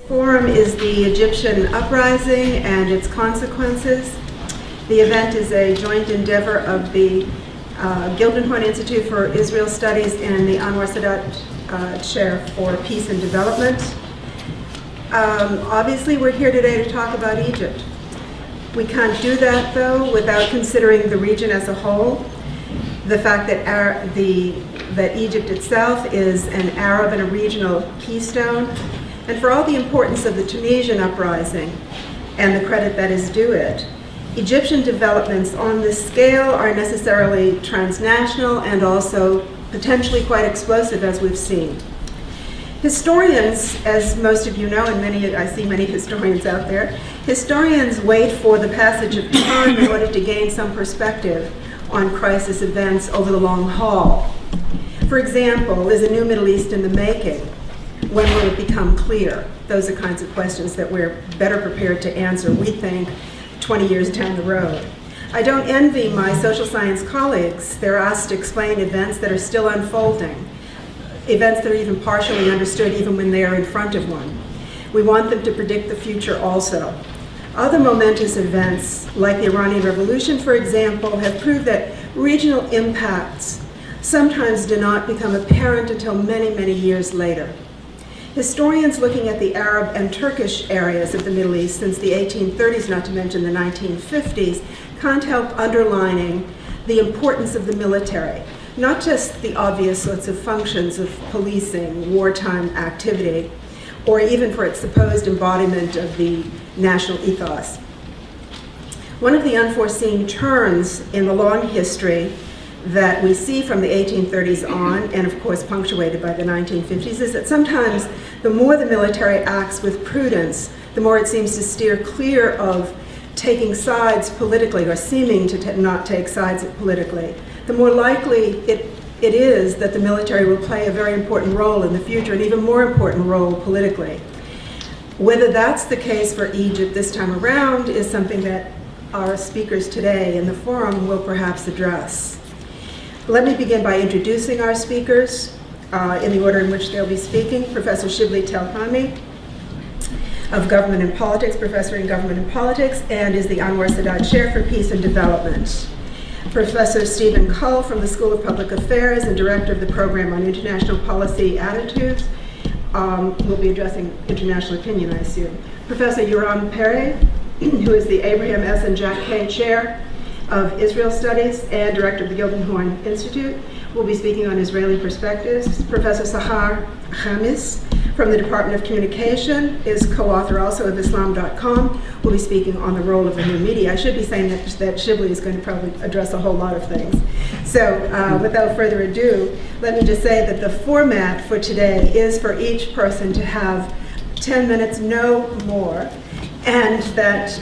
Forum is the Egyptian Uprising and its consequences. The event is a joint endeavor of the Gildenhorn Institute for Israel Studies and the Anwar Sadat Chair for Peace and Development. Obviously, we're here today to talk about Egypt. We can't do that, though, without considering the region as a whole. The fact that Egypt itself is an Arab and a regional keystone, and for all the importance of the Tunisian uprising and the credit that is due it, Egyptian developments on this scale are necessarily transnational and also potentially quite explosive, as we've seen. Historians, as most of you know, and I see many historians out there, historians wait for the passage of time in order to gain some perspective on crisis events over the long haul. For example, is a new Middle East in the making? When will it become clear? Those are kinds of questions that we're better prepared to answer, we think, 20 years down the road. I don't envy my social science colleagues. They're asked to explain events that are still unfolding, events that are even partially understood even when they are in front of one. We want them to predict the future also. Other momentous events, like the Iranian Revolution, for example, have proved that regional impacts sometimes do not become apparent until many, many years later. Historians looking at the Arab and Turkish areas of the Middle East since the 1830s, not to mention the 1950s, can't help underlining the importance of the military, not just the obvious sorts of functions of policing, wartime activity, or even for its supposed embodiment of the national ethos. One of the unforeseen turns in the long history that we see from the 1830s on, and of course punctuated by the 1950s, is that sometimes the more the military acts with prudence, the more it seems to steer clear of taking sides politically or seeming to not take sides politically, the more likely it is that the military will play a very important role in the future, an even more important role politically. Whether that's the case for Egypt this time around is something that our speakers today in the forum will perhaps address. Let me begin by introducing our speakers in the order in which they'll be speaking. Professor Shibley Telhami of Government and Politics, Professor in Government and Politics, and is the Anwar Sadat Chair for Peace and Development. Professor Stephen Kull from the School of Public Affairs and Director of the Program on International Policy Attitudes will be addressing international opinion, I assume. Professor Yoram Peri, who is the Abraham S. and Jack K. Chair of Israel Studies and Director of the Gildenhorn Institute, will be speaking on Israeli perspectives. Professor Sahar Khamis from the Department of Communication is co-author also of Islam.com, will be speaking on the role of the new media. I should be saying that Shibley is going to probably address a whole lot of things. So without further ado, let me just say that the format for today is for each person to have 10 minutes, no more, and that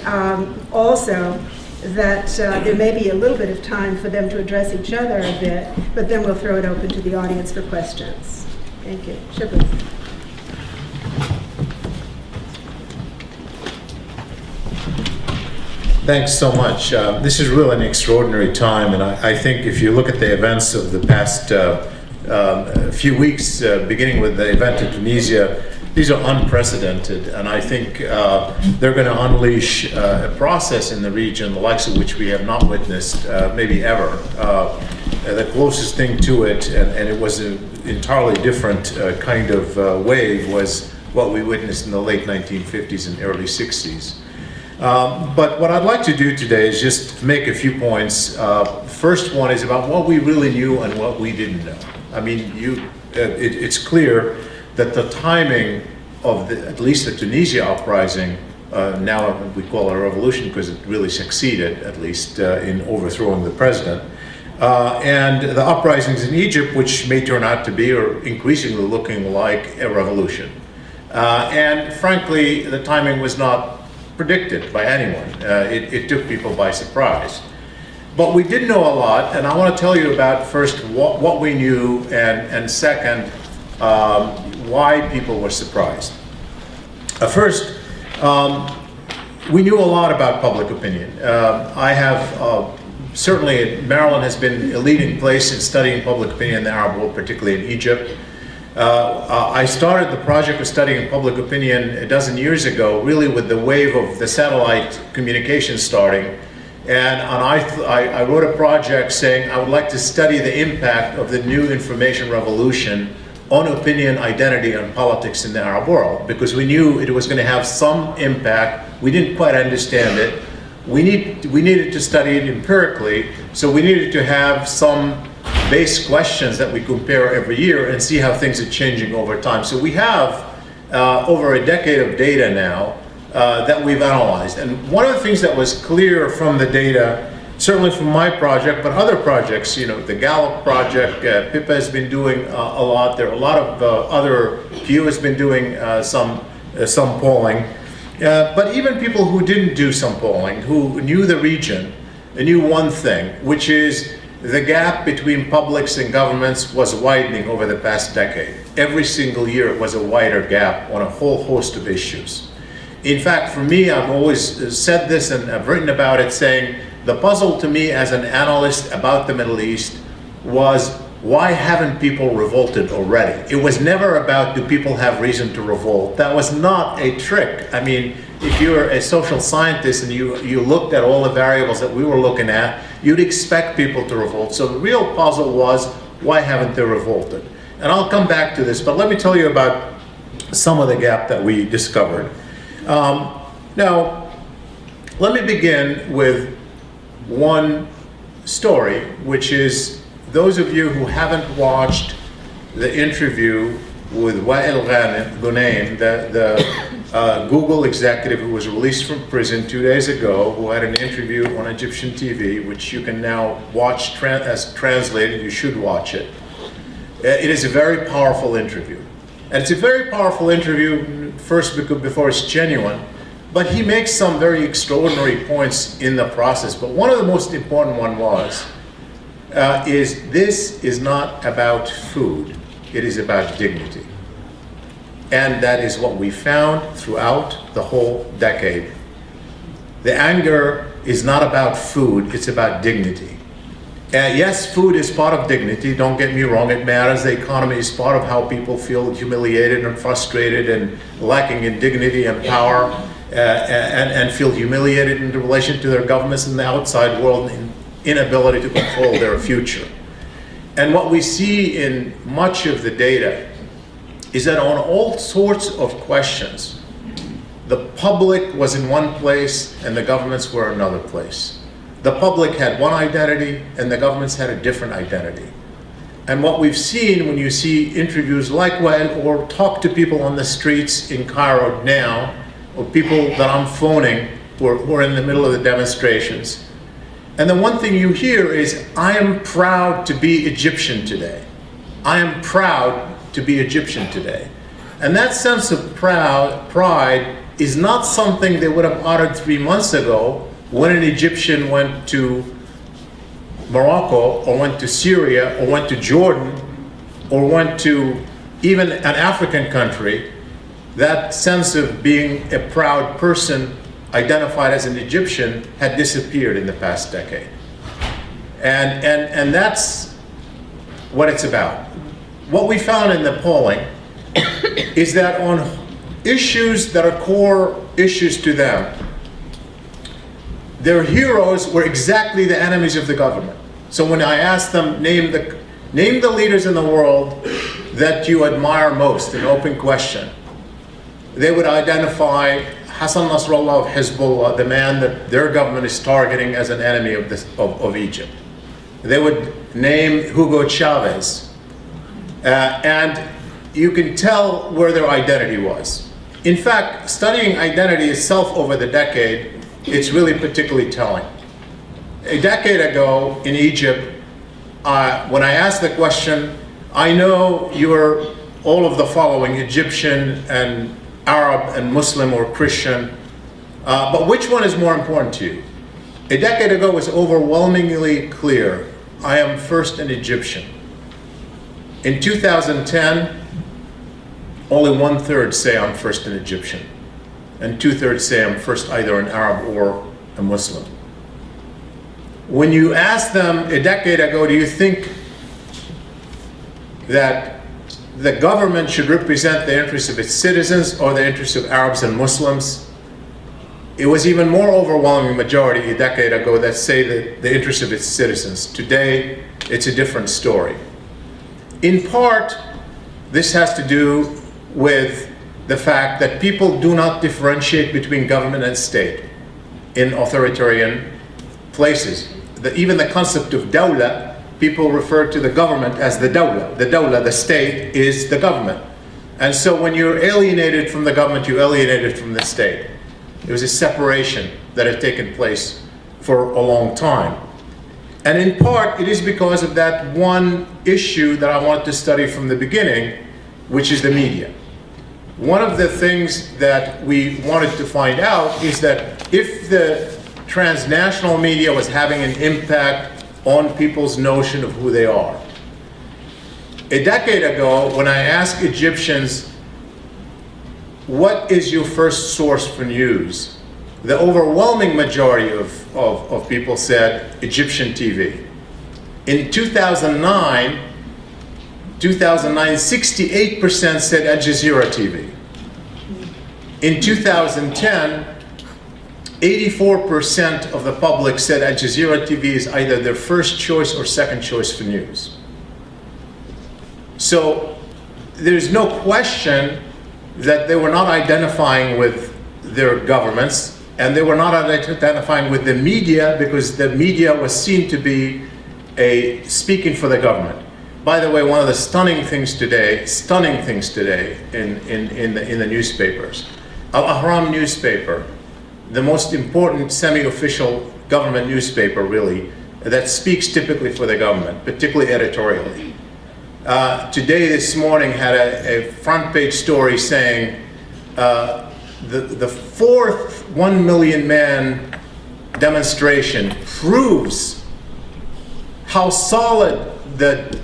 also that there may be a little bit of time for them to address each other a bit, but then we'll throw it open to the audience for questions. Thank you. Shibley. Thanks so much. This is really an extraordinary time, and I think if you look at the events of the past few weeks, beginning with the event in Tunisia, these are unprecedented, and I think they're going to unleash a process in the region, the likes of which we have not witnessed maybe ever. The closest thing to it, and it was an entirely different kind of wave, was what we witnessed in the late 1950s and early 60s. But what I'd like to do today is just make a few points. First one is about what we really knew and what we didn't know. I mean, it's clear that the timing of at least the Tunisia uprising, now we call it a revolution because it really succeeded, at least in overthrowing the president, and the uprisings in Egypt, which may turn out to be or increasingly looking like a revolution. And frankly, the timing was not predicted by anyone. It took people by surprise. But we did know a lot, and I want to tell you about first what we knew, and second, why people were surprised. First, we knew a lot about public opinion. I have certainly Maryland has been a leading place in studying public opinion in the Arab world, particularly in Egypt. I started the project of studying public opinion a dozen years ago, really with the wave of the satellite communication starting. And I wrote a project saying I would like to study the impact of the new information revolution on opinion, identity, and politics in the Arab world, because we knew it was going to have some impact. We didn't quite understand it. We needed to study it empirically, so we needed to have some base questions that we compare every year and see how things are changing over time. So we have over a decade of data now that we've analyzed. And one of the things that was clear from the data, certainly from my project, but other projects, you know, the Gallup project, PIPA has been doing a lot. There are a lot of other, Pew has been doing some polling. But even people who didn't do some polling, who knew the region, knew one thing, which is the gap between publics and governments was widening over the past decade. Every single year it was a wider gap on a whole host of issues. In fact, for me, I've always said this and I've written about it, saying the puzzle to me as an analyst about the Middle East was, why haven't people revolted already? It was never about, do people have reason to revolt? That was not a trick. I mean, if you're a social scientist and you looked at all the variables that we were looking at, you'd expect people to revolt. So the real puzzle was, why haven't they revolted? And I'll come back to this, but let me tell you about some of the gap that we discovered. Now, let me begin with one story, which is, those of you who haven't watched the interview with Wael Ghanem, the Google executive who was released from prison 2 days ago, who had an interview on Egyptian TV, which you can now watch as translated, you should watch it. It is a very powerful interview. And it's a very powerful interview, first before it's genuine, but he makes some very extraordinary points in the process. But one of the most important one is this is not about food, it is about dignity. And that is what we found throughout the whole decade. The anger is not about food, it's about dignity. Yes, food is part of dignity, don't get me wrong, it matters. The economy is part of how people feel humiliated and frustrated and lacking in dignity and power, and feel humiliated in relation to their governments and the outside world, and inability to control their future. And what we see in much of the data is that on all sorts of questions, the public was in one place and the governments were another place. The public had one identity and the governments had a different identity. And what we've seen when you see interviews like Wael, or talk to people on the streets in Cairo now, or people that I'm phoning who are in the middle of the demonstrations, and the one thing you hear is, I am proud to be Egyptian today. I am proud to be Egyptian today. And that sense of pride is not something they would have uttered 3 months ago when an Egyptian went to Morocco, or went to Syria, or went to Jordan, or went to even an African country. That sense of being a proud person identified as an Egyptian had disappeared in the past decade. And that's what it's about. What we found in the polling is that on issues that are core issues to them, their heroes were exactly the enemies of the government. So when I asked them, name the leaders in the world that you admire most, an open question, they would identify Hassan Nasrallah of Hezbollah, the man that their government is targeting as an enemy of Egypt. They would name Hugo Chavez. And you can tell where their identity was. In fact, studying identity itself over the decade, it's really particularly telling. A decade ago in Egypt, when I asked the question, I know you're all of the following, Egyptian and Arab and Muslim or Christian, but which one is more important to you? A decade ago it was overwhelmingly clear, I am first an Egyptian. In 2010, only 1/3 say I'm first an Egyptian, and 2/3 say I'm first either an Arab or a Muslim. When you ask them a decade ago, do you think that the government should represent the interests of its citizens or the interests of Arabs and Muslims. It was even more overwhelming majority a decade ago that say that the interests of its citizens. Today, it's a different story. In part, this has to do with the fact that people do not differentiate between government and state in authoritarian places. Even the concept of dawla, people refer to the government as the dawla. The dawla, the state, is the government. And so when you're alienated from the government, you're alienated from the state. There was a separation that had taken place for a long time. And in part, it is because of that one issue that I wanted to study from the beginning, which is the media. One of the things that we wanted to find out is that if the transnational media was having an impact on people's notion of who they are. A decade ago, when I asked Egyptians, what is your first source for news? The overwhelming majority of people said Egyptian TV. In 2009, 68% said Al Jazeera TV. In 2010, 84% of the public said Al Jazeera TV is either their first choice or second choice for news. So there's no question that they were not identifying with their governments, and they were not identifying with the media because the media was seen to be speaking for the government. By the way, one of the stunning things today in the newspapers, Al-Ahram newspaper, the most important semi-official government newspaper really, that speaks typically for the government, particularly editorially. Today, this morning, had a front page story saying the fourth 1 million man demonstration proves how solid the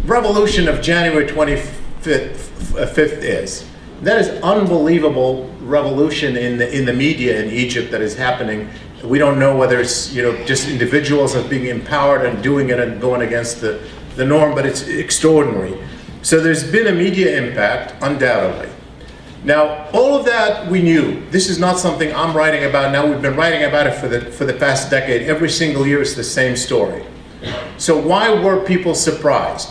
revolution of January 25th is. That is unbelievable revolution in the media in Egypt that is happening. We don't know whether it's just individuals that are being empowered and doing it and going against the norm, but it's extraordinary. So there's been a media impact, undoubtedly. Now, all of that we knew. This is not something I'm writing about now. We've been writing about it for the past decade. Every single year it's the same story. So why were people surprised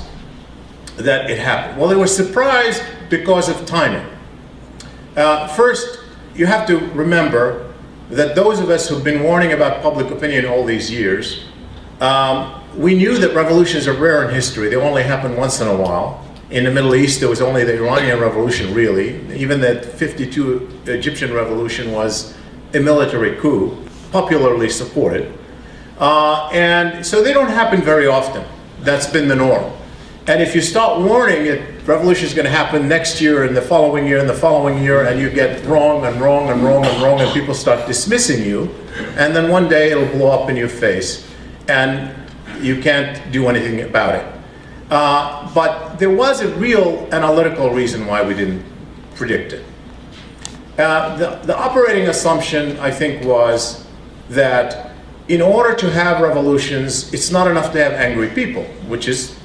that it happened? Well, they were surprised because of timing. First, you have to remember that those of us who've been warning about public opinion all these years, we knew that revolutions are rare in history. They only happen once in a while. In the Middle East, there was only the Iranian Revolution, really. Even the 52 Egyptian Revolution was a military coup, popularly supported. And so they don't happen very often. That's been the norm. And if you start warning it, revolution is going to happen next year and the following year and the following year, and you get wrong and wrong and wrong and wrong, and people start dismissing you, and then one day it'll blow up in your face, and you can't do anything about it. But there was a real analytical reason why we didn't predict it. The operating assumption, I think, was that in order to have revolutions, it's not enough to have angry people, which is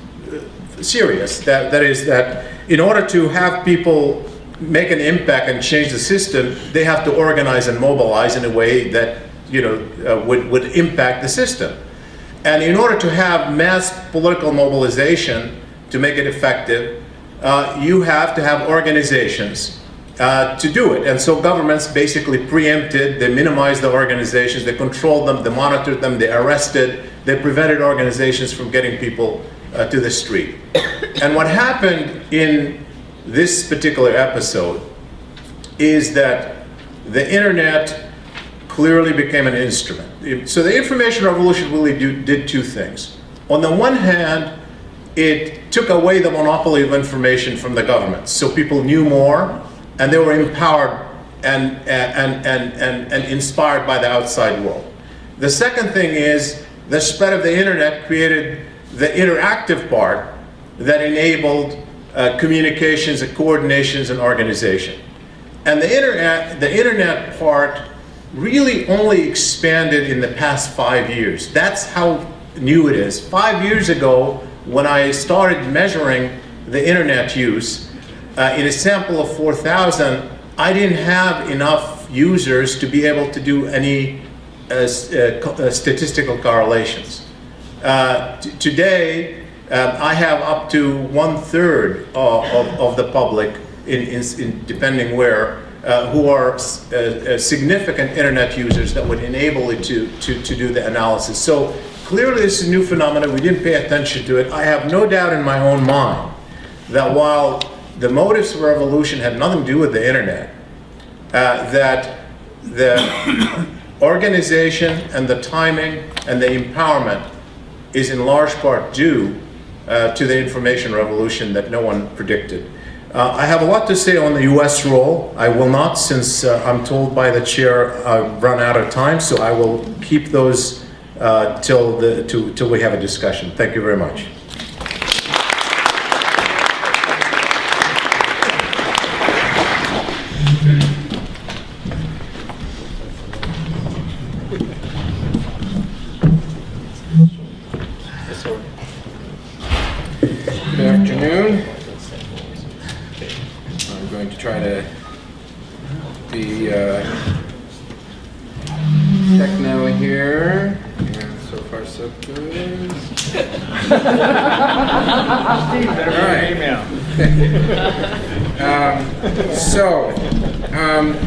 serious. That is that in order to have people make an impact and change the system, they have to organize and mobilize in a way that would impact the system. And in order to have mass political mobilization to make it effective, you have to have organizations to do it. And so governments basically preempted, they minimized the organizations, they controlled them, they monitored them, they arrested, they prevented organizations from getting people to the street. And what happened in this particular episode is that the internet clearly became an instrument. So the information revolution really did two things. On the one hand, it took away the monopoly of information from the government. So people knew more, and they were empowered and inspired by the outside world. The second thing is the spread of the internet created the interactive part that enabled communications and coordinations and organization. And the internet part really only expanded in the past 5 years. That's how new it is. 5 years ago, when I started measuring the internet use. In a sample of 4,000, I didn't have enough users to be able to do any statistical correlations. Today, I have up to 1/3 of the public, in depending where, who are significant internet users that would enable it to do the analysis. So clearly this is a new phenomenon. We didn't pay attention to it. I have no doubt in my own mind that while the motives for revolution had nothing to do with the internet, that the organization and the timing and the empowerment is in large part due to the information revolution that no one predicted. I have a lot to say on the US role. I will not, since I'm told by the chair I've run out of time, so I will keep those till we have a discussion. Thank you very much. Good afternoon. I'm going to try to be techno here, and so far so good. All right.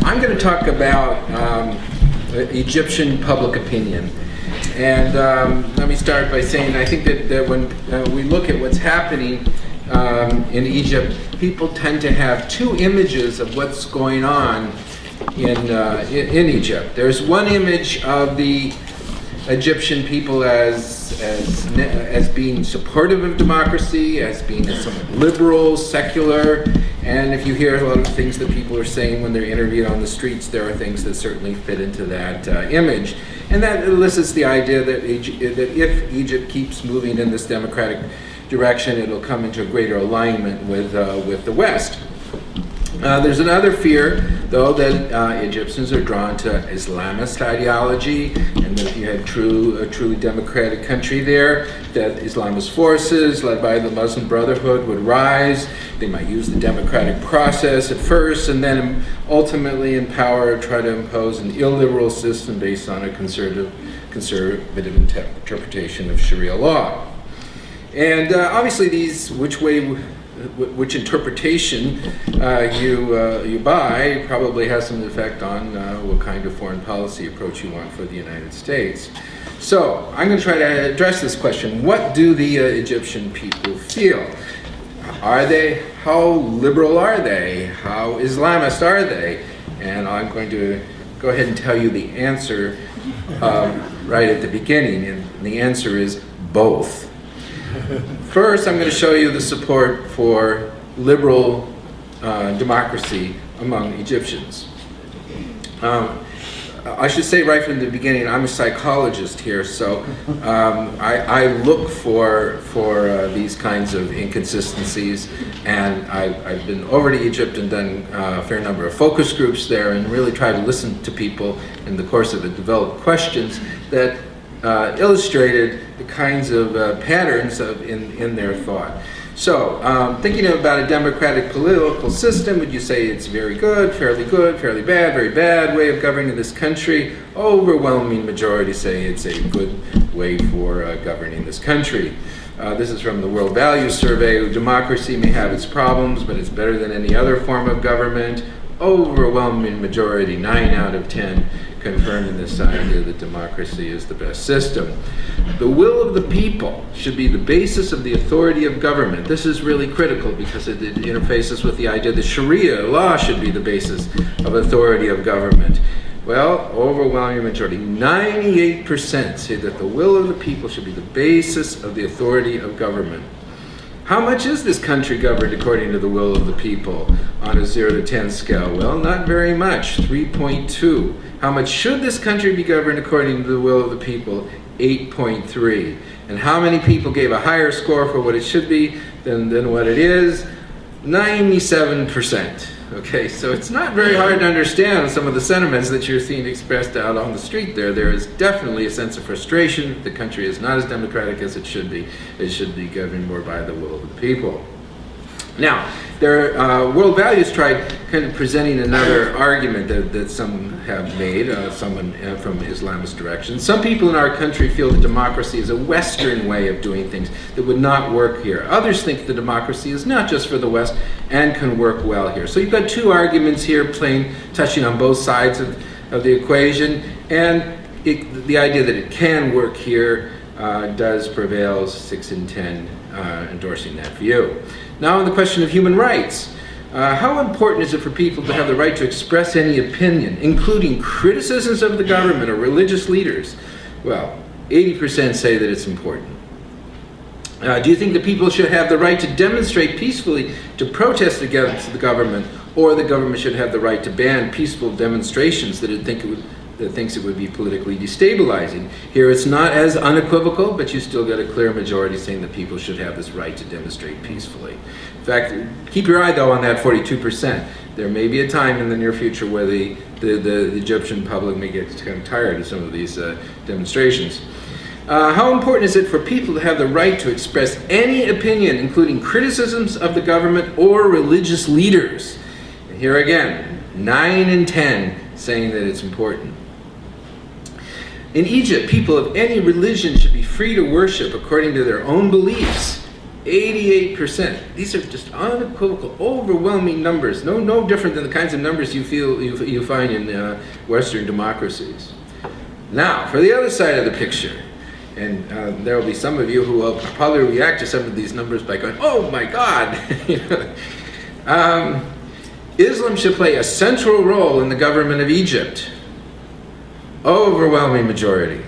I'm going to talk about Egyptian public opinion. And let me start by saying I think that when we look at what's happening in Egypt, people tend to have two images of what's going on in Egypt. There's one image of the Egyptian people as being supportive of democracy, as being somewhat liberal, secular, and if you hear a lot of things that people are saying when they're interviewed on the streets, there are things that certainly fit into that image. And that elicits the idea that if Egypt keeps moving in this democratic direction, it'll come into a greater alignment with the West. There's another fear, though, that Egyptians are drawn to Islamist ideology, and that if you had a truly democratic country there, that Islamist forces led by the Muslim Brotherhood would rise. They might use the democratic process at first, and then ultimately in power try to impose an illiberal system based on a conservative interpretation of Sharia law. And obviously which interpretation you buy probably has some effect on what kind of foreign policy approach you want for the United States. So I'm going to try to address this question. What do the Egyptian people feel? How liberal are they? How Islamist are they? And I'm going to go ahead and tell you the answer right at the beginning, and the answer is both. First, I'm going to show you the support for liberal democracy among Egyptians. I should say right from the beginning, I'm a psychologist here, so I look for these kinds of inconsistencies, and I've been over to Egypt and done a fair number of focus groups there, and really try to listen to people in the course of it, develop questions that illustrated the kinds of patterns in their thought. So, thinking about a democratic political system, would you say it's very good, fairly bad, very bad way of governing this country? Overwhelming majority say it's a good way for governing this country. This is from the World Values Survey. Democracy may have its problems, but it's better than any other form of government. Overwhelming majority, 9 out of 10, confirming this idea that democracy is the best system. The will of the people should be the basis of the authority of government. This is really critical because it interfaces with the idea that Sharia law should be the basis of authority of government. Well, overwhelming majority, 98% say that the will of the people should be the basis of the authority of government. How much is this country governed according to the will of the people on a 0 to 10 scale? Well, not very much, 3.2. How much should this country be governed according to the will of the people? 8.3. And how many people gave a higher score for what it should be than what it is? 97%. Okay, so it's not very hard to understand some of the sentiments that you're seeing expressed out on the street there. There is definitely a sense of frustration. The country is not as democratic as it should be. It should be governed more by the will of the people. Now, world values tried kind of presenting another argument that some have made, someone from Islamist direction. Some people in our country feel that democracy is a Western way of doing things that would not work here. Others think that democracy is not just for the West and can work well here. So you've got two arguments here touching on both sides of the equation, and the idea that it can work here does prevail, 6 in 10 endorsing that view. Now on the question of human rights, how important is it for people to have the right to express any opinion, including criticisms of the government or religious leaders? Well, 80% say that it's important. Do you think that people should have the right to demonstrate peacefully to protest against the government, or the government should have the right to ban peaceful demonstrations that thinks it would be politically destabilizing? Here it's not as unequivocal, but you still got a clear majority saying that people should have this right to demonstrate peacefully. In fact, keep your eye though on that 42%. There may be a time in the near future where the Egyptian public may get kind of tired of some of these demonstrations. How important is it for people to have the right to express any opinion, including criticisms of the government or religious leaders? And here again, 9 in 10 saying that it's important. In Egypt, people of any religion should be free to worship according to their own beliefs. 88%. These are just unequivocal, overwhelming numbers. No different than the kinds of numbers you find in Western democracies. Now, for the other side of the picture, and there will be some of you who will probably react to some of these numbers by going, "Oh my God!" Islam should play a central role in the government of Egypt. Overwhelming majority.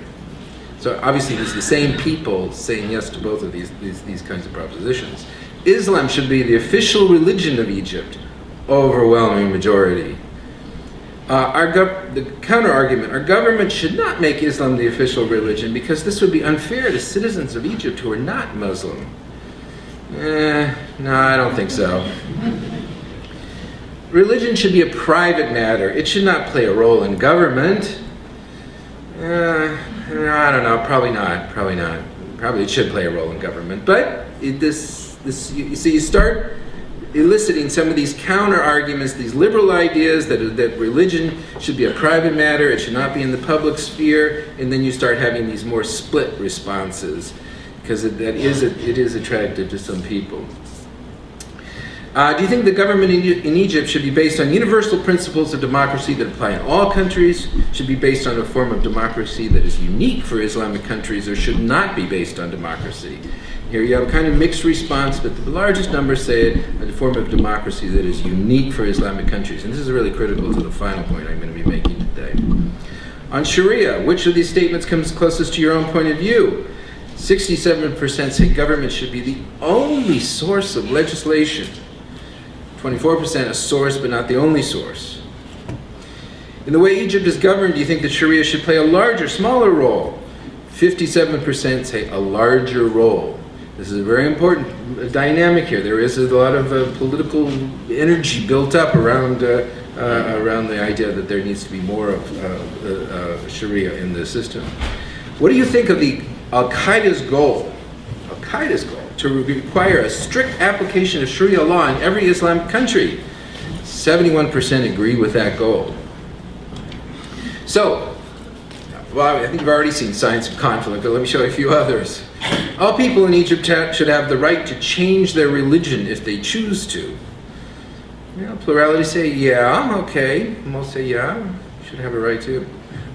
So obviously there's the same people saying yes to both of these kinds of propositions. Islam should be the official religion of Egypt. Overwhelming majority. The counter-argument, our government should not make Islam the official religion because this would be unfair to citizens of Egypt who are not Muslim. No, I don't think so. Religion should be a private matter. It should not play a role in government. I don't know, probably not. Probably it should play a role in government. But you start eliciting some of these counter-arguments, these liberal ideas that religion should be a private matter, it should not be in the public sphere, and then you start having these more split responses, because it is attractive to some people. Do you think the government in Egypt should be based on universal principles of democracy that apply in all countries, should be based on a form of democracy that is unique for Islamic countries, or should not be based on democracy? Here you have a kind of mixed response, but the largest numbers say it, a form of democracy that is unique for Islamic countries. And this is really critical to the final point I'm going to be making today. On Sharia, which of these statements comes closest to your own point of view? 67% say government should be the only source of legislation. 24% a source, but not the only source. In the way Egypt is governed, do you think that Sharia should play a larger, smaller role? 57% say a larger role. This is a very important dynamic here. There is a lot of political energy built up around the idea that there needs to be more of Sharia in the system. What do you think of the Al-Qaeda's goal? Al-Qaeda's goal to require a strict application of Sharia law in every Islamic country. 71% agree with that goal. So, well, I think you've already seen signs of conflict, but let me show you a few others. All people in Egypt should have the right to change their religion if they choose to. Plurality say, yeah, okay. Most say, yeah, should have a right to.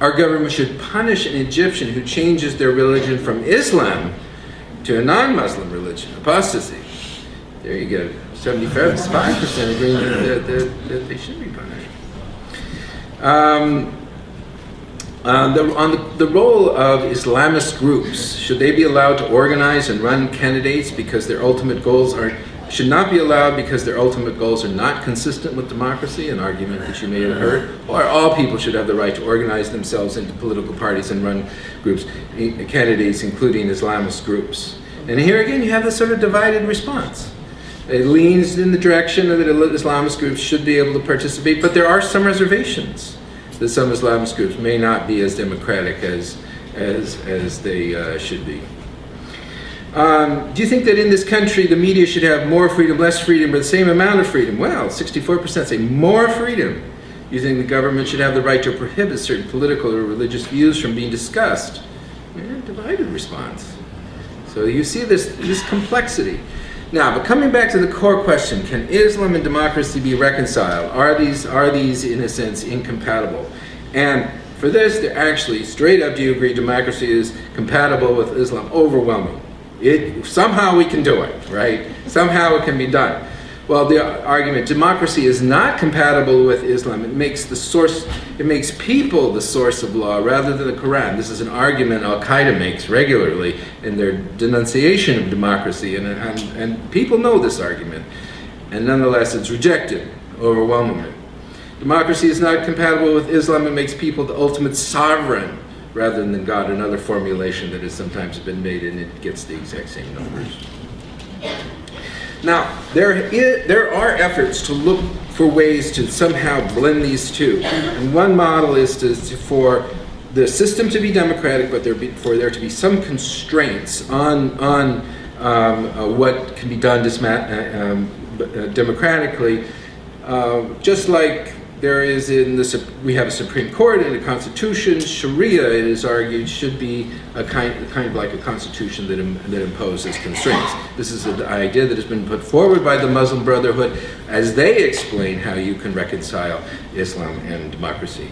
Our government should punish an Egyptian who changes their religion from Islam to a non-Muslim religion, apostasy. There you go. 75% agreeing that they should be punished. On the role of Islamist groups, should they be allowed to organize and run candidates because their ultimate goals should not be allowed because their ultimate goals are not consistent with democracy, an argument that you may have heard, or all people should have the right to organize themselves into political parties and run groups, candidates including Islamist groups. And here again you have this sort of divided response. It leans in the direction that Islamist groups should be able to participate, but there are some reservations that some Islamist groups may not be as democratic as they should be. Do you think that in this country the media should have more freedom, less freedom, or the same amount of freedom? Well, 64% say more freedom. You think the government should have the right to prohibit certain political or religious views from being discussed? Divided response. So you see this complexity. Now, but coming back to the core question, can Islam and democracy be reconciled? Are these in a sense incompatible? And for this, they're actually straight up, do you agree democracy is compatible with Islam? Overwhelming. Somehow we can do it, right? Somehow it can be done. Well, the argument, democracy is not compatible with Islam. It makes people the source of law rather than the Quran. This is an argument Al-Qaeda makes regularly in their denunciation of democracy, and people know this argument. And nonetheless, it's rejected overwhelmingly. Democracy is not compatible with Islam. It makes people the ultimate sovereign rather than God, another formulation that has sometimes been made, and it gets the exact same numbers. Now, there are efforts to look for ways to somehow blend these two. And one model is for the system to be democratic, but for there to be some constraints on what can be done democratically, just like there is we have a Supreme Court and a Constitution. Sharia, it is argued, should be a kind of like a constitution that imposes constraints. This is an idea that has been put forward by the Muslim Brotherhood as they explain how you can reconcile Islam and democracy.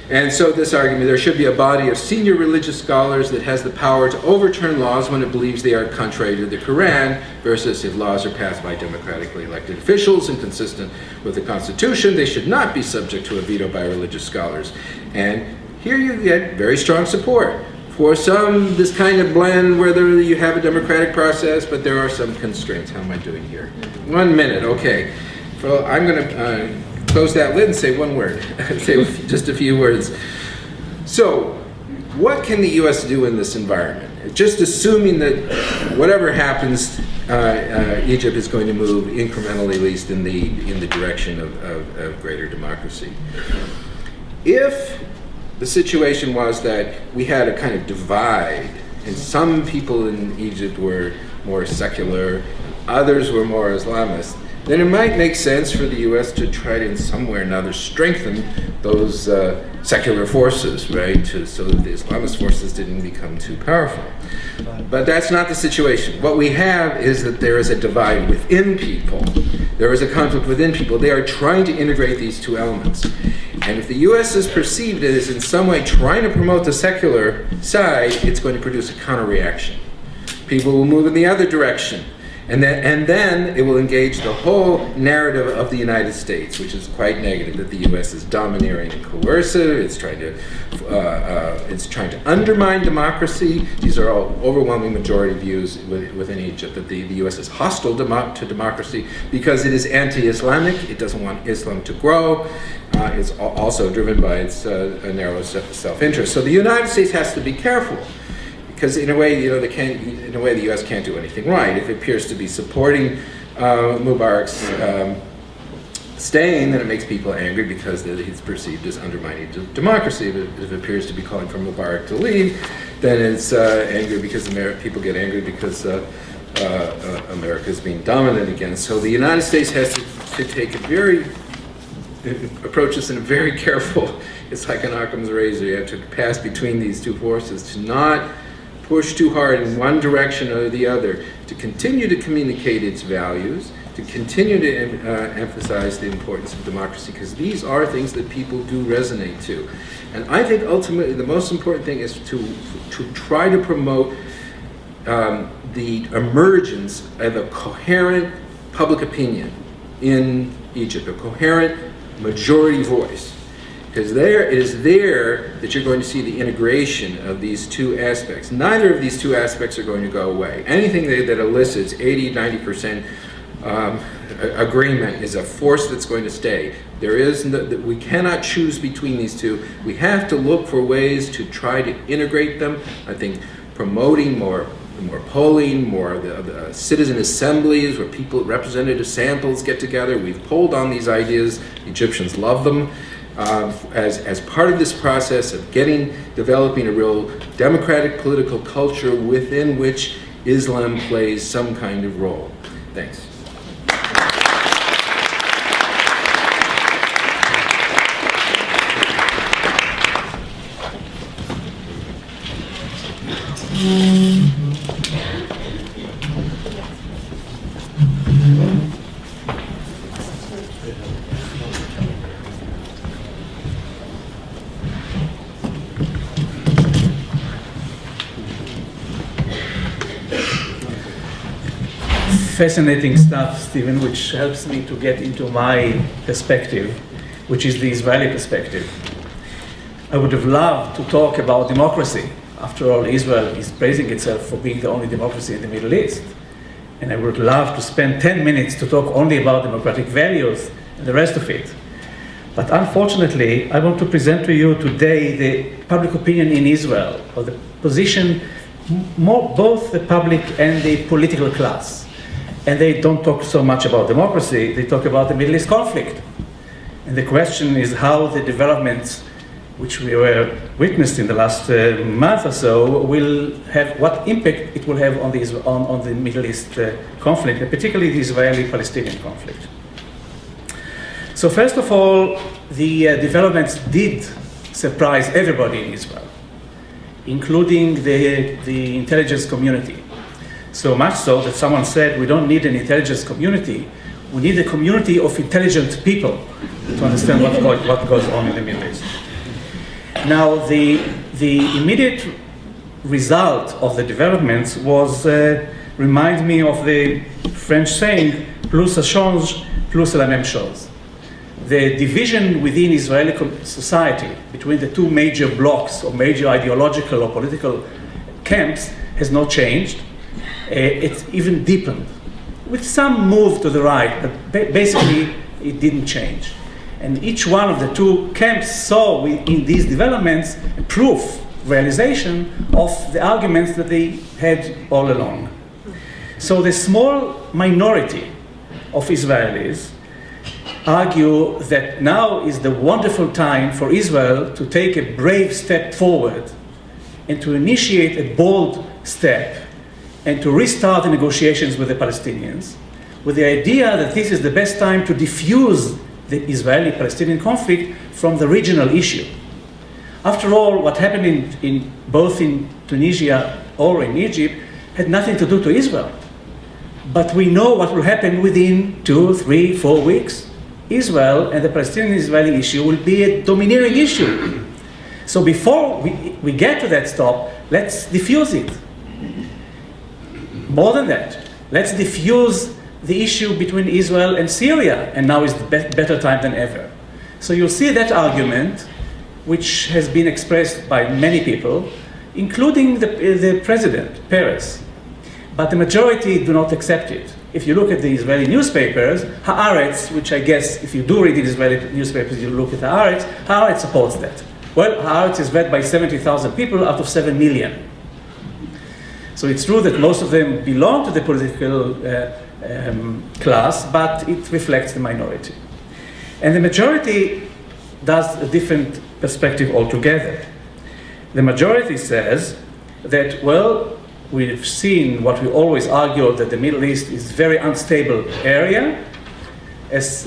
And so this argument, there should be a body of senior religious scholars that has the power to overturn laws when it believes they are contrary to the Quran, versus if laws are passed by democratically elected officials and consistent with the Constitution, they should not be subject to a veto by religious scholars. And here you get very strong support for this kind of blend, whether you have a democratic process, but there are some constraints. How am I doing here? 1 minute, okay. Well, I'm going to close that lid and say one word, say just a few words. So, what can the U.S. do in this environment? Just assuming that whatever happens, Egypt is going to move incrementally, at least in the direction of greater democracy. If the situation was that we had a kind of divide, and some people in Egypt were more secular, others were more Islamist, then it might make sense for the U.S. to try to, in some way or another, strengthen those secular forces, right, so that the Islamist forces didn't become too powerful. But that's not the situation. What we have is that there is a divide within people. There is a conflict within people. They are trying to integrate these two elements. And if the U.S. is perceived as in some way trying to promote the secular side, it's going to produce a counter-reaction. People will move in the other direction. And then it will engage the whole narrative of the United States, which is quite negative, that the U.S. is domineering and coercive. It's trying to undermine democracy. These are all overwhelming majority views within Egypt, that the U.S. is hostile to democracy because it is anti-Islamic. It doesn't want Islam to grow. It's also driven by its narrow self-interest. So the United States has to be careful. Because in a way, the U.S. can't do anything right. If it appears to be supporting Mubarak's staying, then it makes people angry because he's perceived as undermining democracy. But if it appears to be calling for Mubarak to leave, then it's angry because people get angry because America is being dominant again. So the United States has to take approach this in a very careful. It's like an Occam's razor. You have to pass between these two forces to not push too hard in one direction or the other, to continue to communicate its values, to continue to emphasize the importance of democracy, because these are things that people do resonate to. And I think ultimately the most important thing is to try to promote the emergence of a coherent public opinion in Egypt, a coherent majority voice. Because it is there that you're going to see the integration of these two aspects. Neither of these two aspects are going to go away. Anything that elicits 80, 90% agreement is a force that's going to stay. We cannot choose between these two. We have to look for ways to try to integrate them. I think promoting more polling, more the citizen assemblies where representative samples get together. We've polled on these ideas. Egyptians love them. As part of this process of developing a real democratic political culture within which Islam plays some kind of role. Thanks. Fascinating stuff, Stephen, which helps me to get into my perspective, which is the Israeli perspective. I would have loved to talk about democracy. After all, Israel is praising itself for being the only democracy in the Middle East. And I would love to spend 10 minutes to talk only about democratic values and the rest of it. But unfortunately, I want to present to you today the public opinion in Israel, or the position, both the public and the political class. And they don't talk so much about democracy, they talk about the Middle East conflict. And the question is how the developments which we were witnessed in the last month or so will have, what impact it will have on the Middle East conflict, and particularly the Israeli-Palestinian conflict. So first of all, the developments did surprise everybody in Israel, including the intelligence community. So much so that someone said, we don't need an intelligence community, we need a community of intelligent people to understand what goes on in the Middle East. Now, the immediate result of the developments was, remind me of the French saying, plus ça change, plus la même chose. The division within Israeli society between the two major blocks or major ideological or political camps has not changed. It's even deepened, with some move to the right, but basically it didn't change. And each one of the two camps saw in these developments proof, realization of the arguments that they had all along. So the small minority of Israelis argue that now is the wonderful time for Israel to take a brave step forward and to initiate a bold step and to restart the negotiations with the Palestinians, with the idea that this is the best time to diffuse the Israeli-Palestinian conflict from the regional issue. After all, what happened both in Tunisia or in Egypt had nothing to do to Israel. But we know what will happen within 2, 3, 4 weeks. Israel and the Palestinian-Israeli issue will be a domineering issue. So before we get to that stop, let's diffuse it. More than that, let's diffuse the issue between Israel and Syria, and now is the better time than ever. So you'll see that argument, which has been expressed by many people, including the president, Peres. But the majority do not accept it. If you look at the Israeli newspapers, Haaretz, which I guess if you do read the Israeli newspapers, you look at Haaretz supports that. Well, Haaretz is read by 70,000 people out of 7 million. So it's true that most of them belong to the political class, but it reflects the minority. And the majority does a different perspective altogether. The majority says that, well, we've seen what we always argued, that the Middle East is a very unstable area. As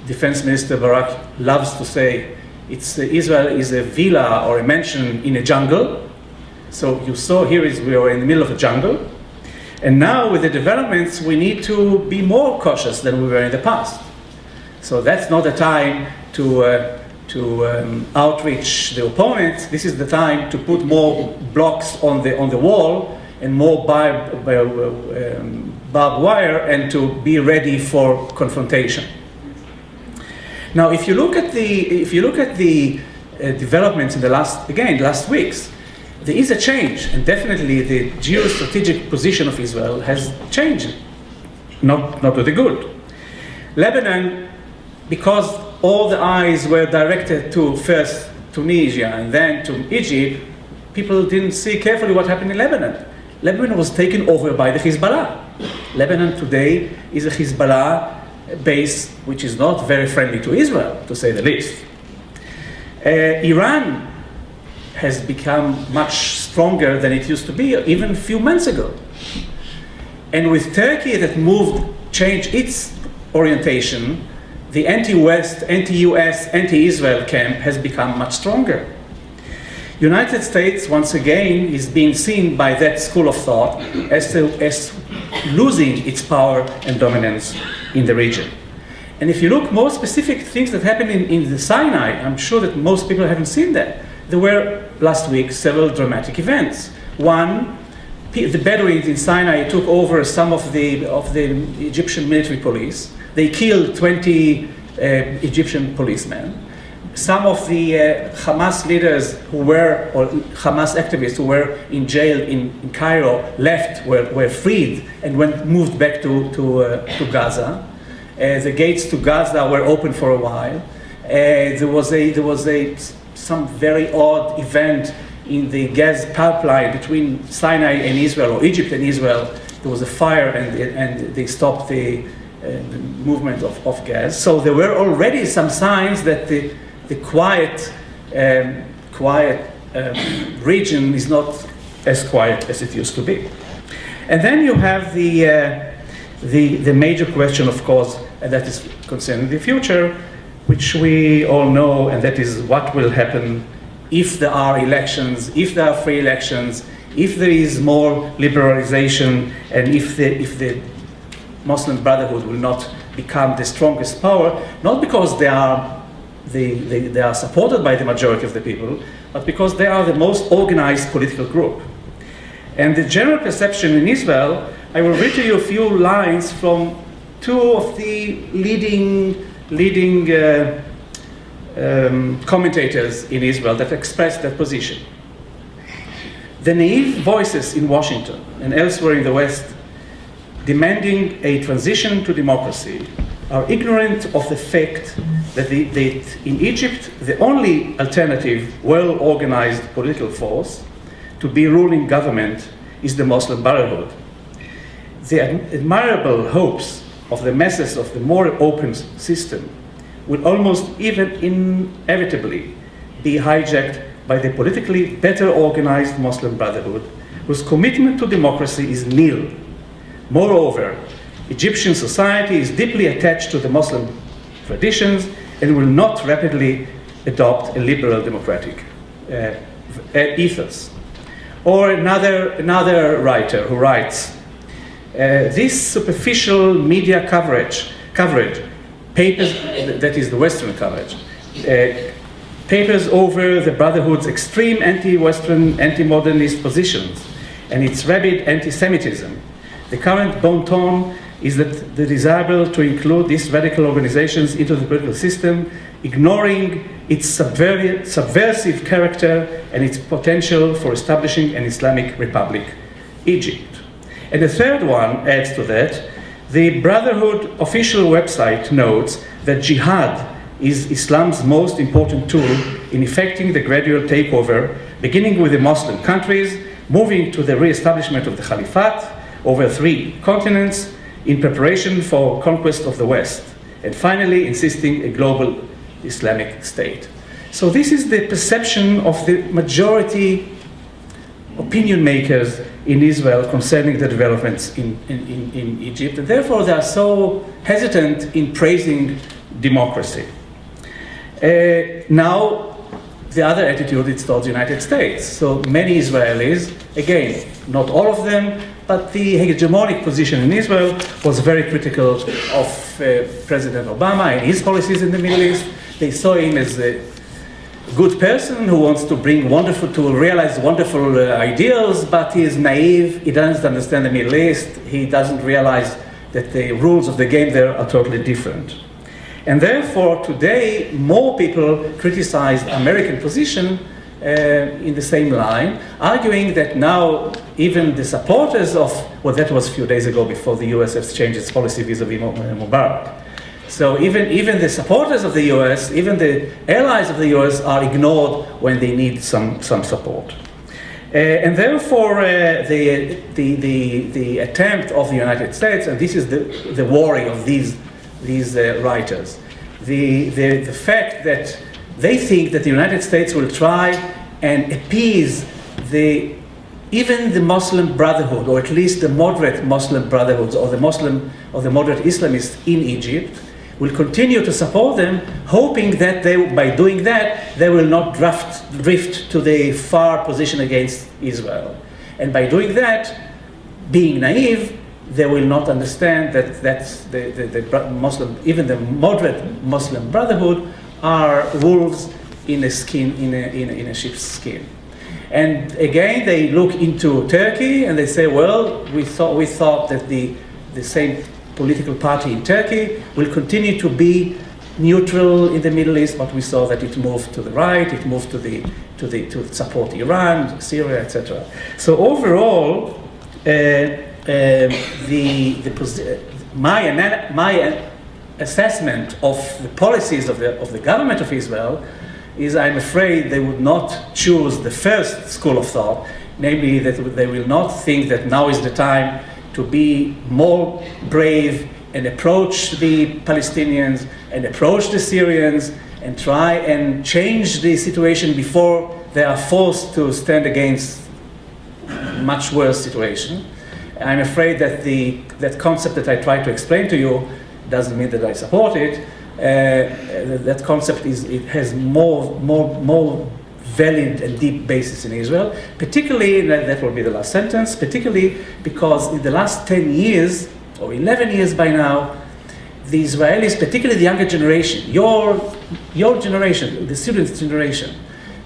Defense Minister Barak loves to say, Israel is a villa or a mansion in a jungle. So you saw here we are in the middle of a jungle. And now with the developments, we need to be more cautious than we were in the past. So that's not the time to outreach the opponents. This is the time to put more blocks on the wall and more barbed wire, and to be ready for confrontation. Now, if you look at the developments in the last weeks, there is a change, and definitely the geostrategic position of Israel has changed, not to the good. Lebanon, because all the eyes were directed to first Tunisia and then to Egypt, people didn't see carefully what happened in Lebanon. Lebanon was taken over by the Hezbollah. Lebanon today is a Hezbollah base which is not very friendly to Israel, to say the least. Iran has become much stronger than it used to be even a few months ago. And with Turkey that changed its orientation, the anti-West, anti-US, anti-Israel camp has become much stronger. United States, once again, is being seen by that school of thought as losing its power and dominance in the region. And if you look more specific things that happened in the Sinai, I'm sure that most people haven't seen that. There were last week several dramatic events. One, the Bedouins in Sinai took over some of the Egyptian military police. They killed 20 Egyptian policemen. Some of the Hamas leaders or Hamas activists who were in jail in Cairo left, were freed, and moved back to Gaza. The gates to Gaza were open for a while. There was some very odd event in the gas pipeline between Sinai and Israel, or Egypt and Israel. There was a fire, and they stopped the movement of gas. So there were already some signs that the quiet region is not as quiet as it used to be. And then you have the major question, of course, and that is concerning the future, which we all know, and that is what will happen if there are elections, if there are free elections, if there is more liberalization, and if the Muslim Brotherhood will not become the strongest power, not because they are supported by the majority of the people, but because they are the most organized political group. And the general perception in Israel, I will read to you a few lines from two of the leading commentators in Israel that express that position. The naive voices in Washington and elsewhere in the West demanding a transition to democracy are ignorant of the fact that in Egypt, the only alternative, well-organized political force to be ruling government is the Muslim Brotherhood. The admirable hopes of the masses of the more open system will almost even inevitably be hijacked by the politically better organized Muslim Brotherhood, whose commitment to democracy is nil. Moreover, Egyptian society is deeply attached to the Muslim traditions and will not rapidly adopt a liberal democratic ethos. Or another writer who writes, this superficial media coverage, papers, that is the Western coverage, papers over the Brotherhood's extreme anti-Western, anti-modernist positions and its rabid anti-Semitism. The current bon ton is that the desirable to include these radical organizations into the political system, ignoring its subversive character and its potential for establishing an Islamic Republic, Egypt. And the third one adds to that. The Brotherhood official website notes that jihad is Islam's most important tool in effecting the gradual takeover, beginning with the Muslim countries, moving to the re-establishment of the Caliphate over 3 continents in preparation for conquest of the West, and finally insisting a global Islamic state. So this is the perception of the majority opinion makers in Israel concerning the developments in Egypt, and therefore they are so hesitant in praising democracy. Now, the other attitude is towards the United States. So many Israelis, again, not all of them, but the hegemonic position in Israel was very critical of President Obama and his policies in the Middle East. They saw him as a good person who wants to realize wonderful ideals, but he is naive, he doesn't understand the Middle East, he doesn't realize that the rules of the game there are totally different. And therefore, today, more people criticize American position in the same line, arguing that now even the supporters of, well, that was a few days ago before the US has changed its policy vis-a-vis Mubarak. So even the supporters of the US, even the allies of the US are ignored when they need some support. And therefore, the attempt of the United States, and this is the worry of these writers, the fact that they think that the United States will try and appease the even the Muslim Brotherhood, or at least the moderate Muslim Brotherhoods, or the moderate Islamists in Egypt, will continue to support them, hoping that by doing that, they will not drift to the far position against Israel. And by doing that, being naive, they will not understand that the Muslim, even the moderate Muslim Brotherhood, are wolves in a sheep's skin. And again, they look into Turkey and they say, well, we thought that the same political party in Turkey will continue to be neutral in the Middle East, but we saw that it moved to the right, it moved to support Iran, Syria, etc. So overall, my assessment of the policies of the government of Israel is, I'm afraid they would not choose the first school of thought, namely that they will not think that now is the time to be more brave and approach the Palestinians and approach the Syrians and try and change the situation before they are forced to stand against much worse situation. I'm afraid that that concept that I tried to explain to you doesn't mean that I support it. That concept has more valid and deep basis in Israel, particularly, that will be the last sentence, particularly because in the last 10 years, or 11 years by now, the Israelis, particularly the younger generation, your generation, the students' generation,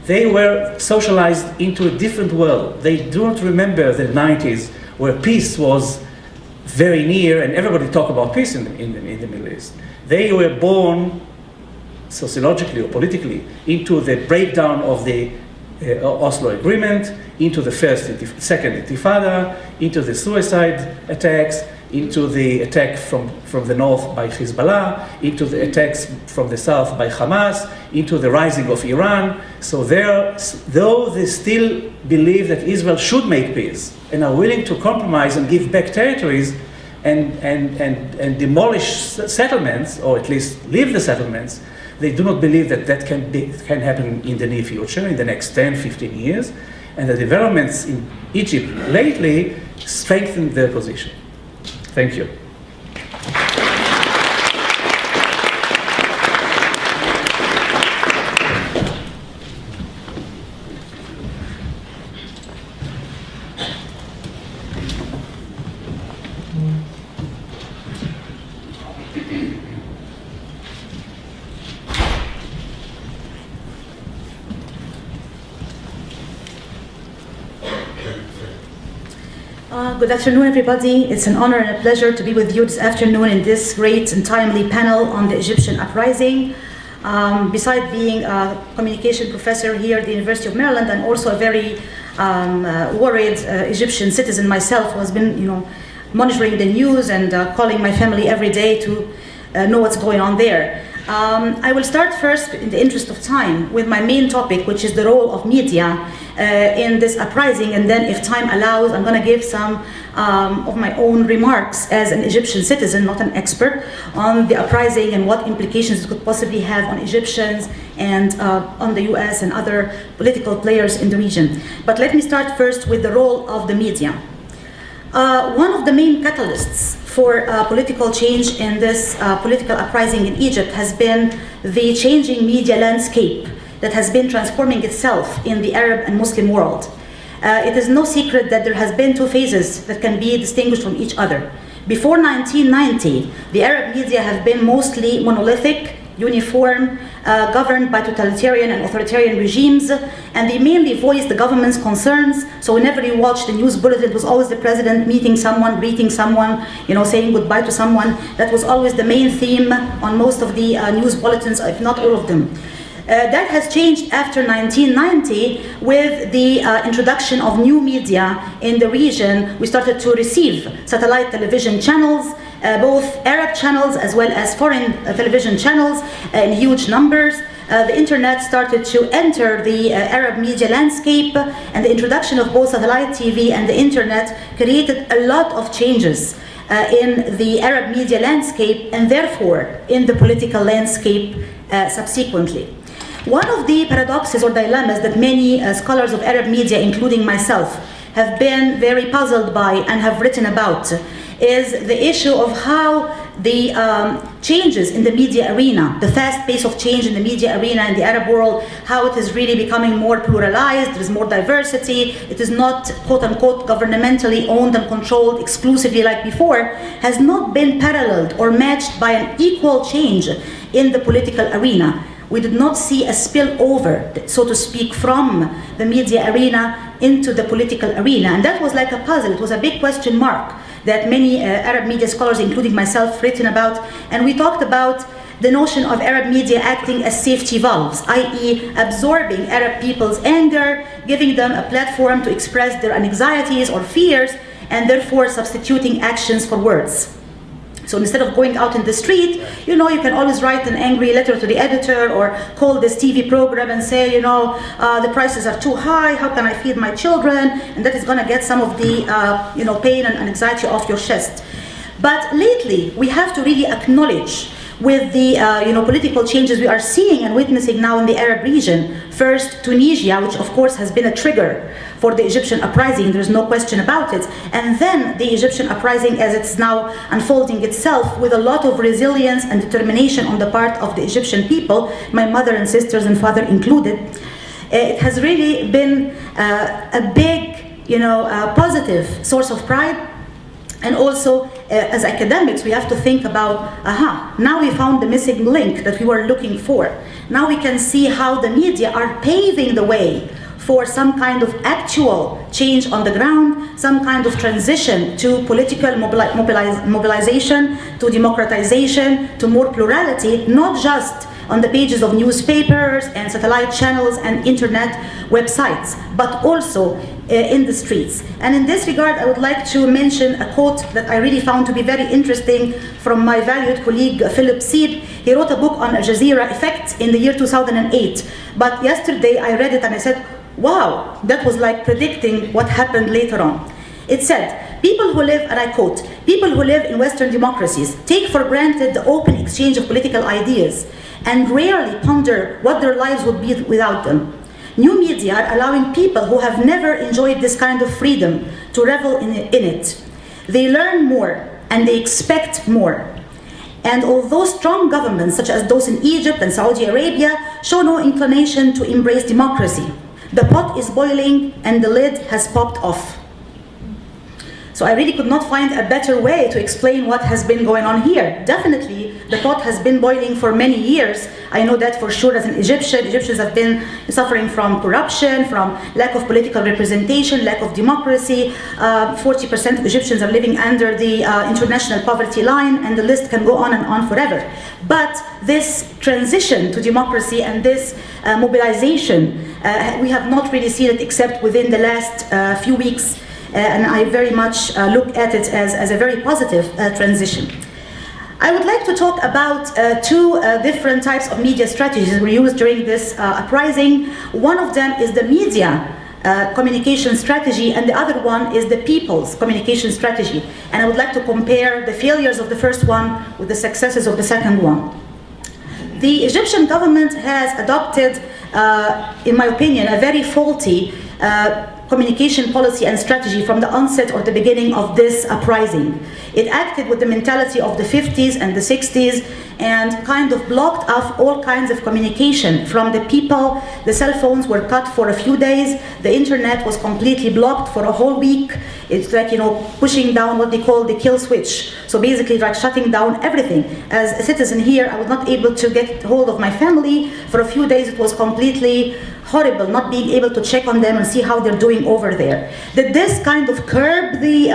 they were socialized into a different world. They do not remember the 90s, where peace was very near and everybody talked about peace in the Middle East. They were born sociologically or politically into the breakdown of the Oslo Agreement, into the second Intifada, into the suicide attacks, into the attack from the north by Hezbollah, into the attacks from the south by Hamas, into the rising of Iran. So though they still believe that Israel should make peace and are willing to compromise and give back territories and demolish settlements, or at least leave the settlements, they do not believe that can happen in the near future, in the next 10, 15 years. And the developments in Egypt lately strengthen their position. Thank you. Good afternoon, everybody. It's an honor and a pleasure to be with you this afternoon in this great and timely panel on the Egyptian uprising. Besides being a communication professor here at the University of Maryland, I'm also a very worried Egyptian citizen myself, who has been, monitoring the news and calling my family every day to know what's going on there. I will start first, in the interest of time, with my main topic, which is the role of media in this uprising, and then if time allows, I'm going to give some of my own remarks as an Egyptian citizen, not an expert, on the uprising and what implications it could possibly have on Egyptians and on the US and other political players in the region. But let me start first with the role of the media. One of the main catalysts for political change in this political uprising in Egypt has been the changing media landscape that has been transforming itself in the Arab and Muslim world. It is no secret that there has been two phases that can be distinguished from each other. Before 1990, the Arab media have been mostly monolithic, uniform, governed by totalitarian and authoritarian regimes, and they mainly voiced the government's concerns. So whenever you watch the news bulletin, it was always the president meeting someone, greeting someone, saying goodbye to someone. That was always the main theme on most of the news bulletins, if not all of them. That has changed after 1990 with the introduction of new media in the region. We started to receive satellite television channels, both Arab channels as well as foreign television channels in huge numbers. The internet started to enter the Arab media landscape, and the introduction of both satellite TV and the internet created a lot of changes in the Arab media landscape, and therefore in the political landscape subsequently. One of the paradoxes or dilemmas that many scholars of Arab media, including myself, have been very puzzled by and have written about is the issue of how the changes in the media arena, the fast pace of change in the media arena in the Arab world, how it is really becoming more pluralized, there is more diversity, it is not quote-unquote governmentally owned and controlled exclusively like before, has not been paralleled or matched by an equal change in the political arena. We did not see a spillover, so to speak, from the media arena into the political arena. And that was like a puzzle. It was a big question mark that many Arab media scholars, including myself, written about. And we talked about the notion of Arab media acting as safety valves, i.e. absorbing Arab people's anger, giving them a platform to express their anxieties or fears, and therefore substituting actions for words. So instead of going out in the street, you can always write an angry letter to the editor or call this TV program and say, the prices are too high, how can I feed my children? And that is going to get some of the, pain and anxiety off your chest. But lately, we have to really acknowledge with the political changes we are seeing and witnessing now in the Arab region. First, Tunisia, which of course has been a trigger for the Egyptian uprising, there's no question about it. And then the Egyptian uprising as it's now unfolding itself with a lot of resilience and determination on the part of the Egyptian people, my mother and sisters and father included. It has really been a big, positive source of pride. And also, as academics, we have to think about, now we found the missing link that we were looking for. Now we can see how the media are paving the way for some kind of actual change on the ground, some kind of transition to political mobilization, to democratization, to more plurality, not just on the pages of newspapers and satellite channels and internet websites, but also in the streets. And in this regard, I would like to mention a quote that I really found to be very interesting from my valued colleague, Philip Seed. He wrote a book on Al Jazeera effect in the year 2008. But yesterday I read it and I said, wow, that was like predicting what happened later on. It said, people who live, and I quote, people who live in Western democracies take for granted the open exchange of political ideas and rarely ponder what their lives would be without them. New media are allowing people who have never enjoyed this kind of freedom to revel in it. They learn more and they expect more. And although strong governments such as those in Egypt and Saudi Arabia show no inclination to embrace democracy, the pot is boiling and the lid has popped off. So I really could not find a better way to explain what has been going on here. Definitely, the pot has been boiling for many years. I know that for sure as an Egyptian. Egyptians have been suffering from corruption, from lack of political representation, lack of democracy. 40% of Egyptians are living under the international poverty line, and the list can go on and on forever. But this transition to democracy and this mobilization, we have not really seen it except within the last few weeks. And I very much look at it as a very positive transition. I would like to talk about two different types of media strategies that were used during this uprising. One of them is the media communication strategy, and the other one is the people's communication strategy. And I would like to compare the failures of the first one with the successes of the second one. The Egyptian government has adopted, in my opinion, a very faulty communication policy and strategy from the onset or the beginning of this uprising. It acted with the mentality of the 50s and the 60s and kind of blocked off all kinds of communication from the people. The cell phones were cut for a few days. The internet was completely blocked for a whole week. It's like, pushing down what they call the kill switch. So basically like shutting down everything. As a citizen here, I was not able to get hold of my family. For a few days it was completely horrible, not being able to check on them and see how they're doing over there. Did this kind of curb the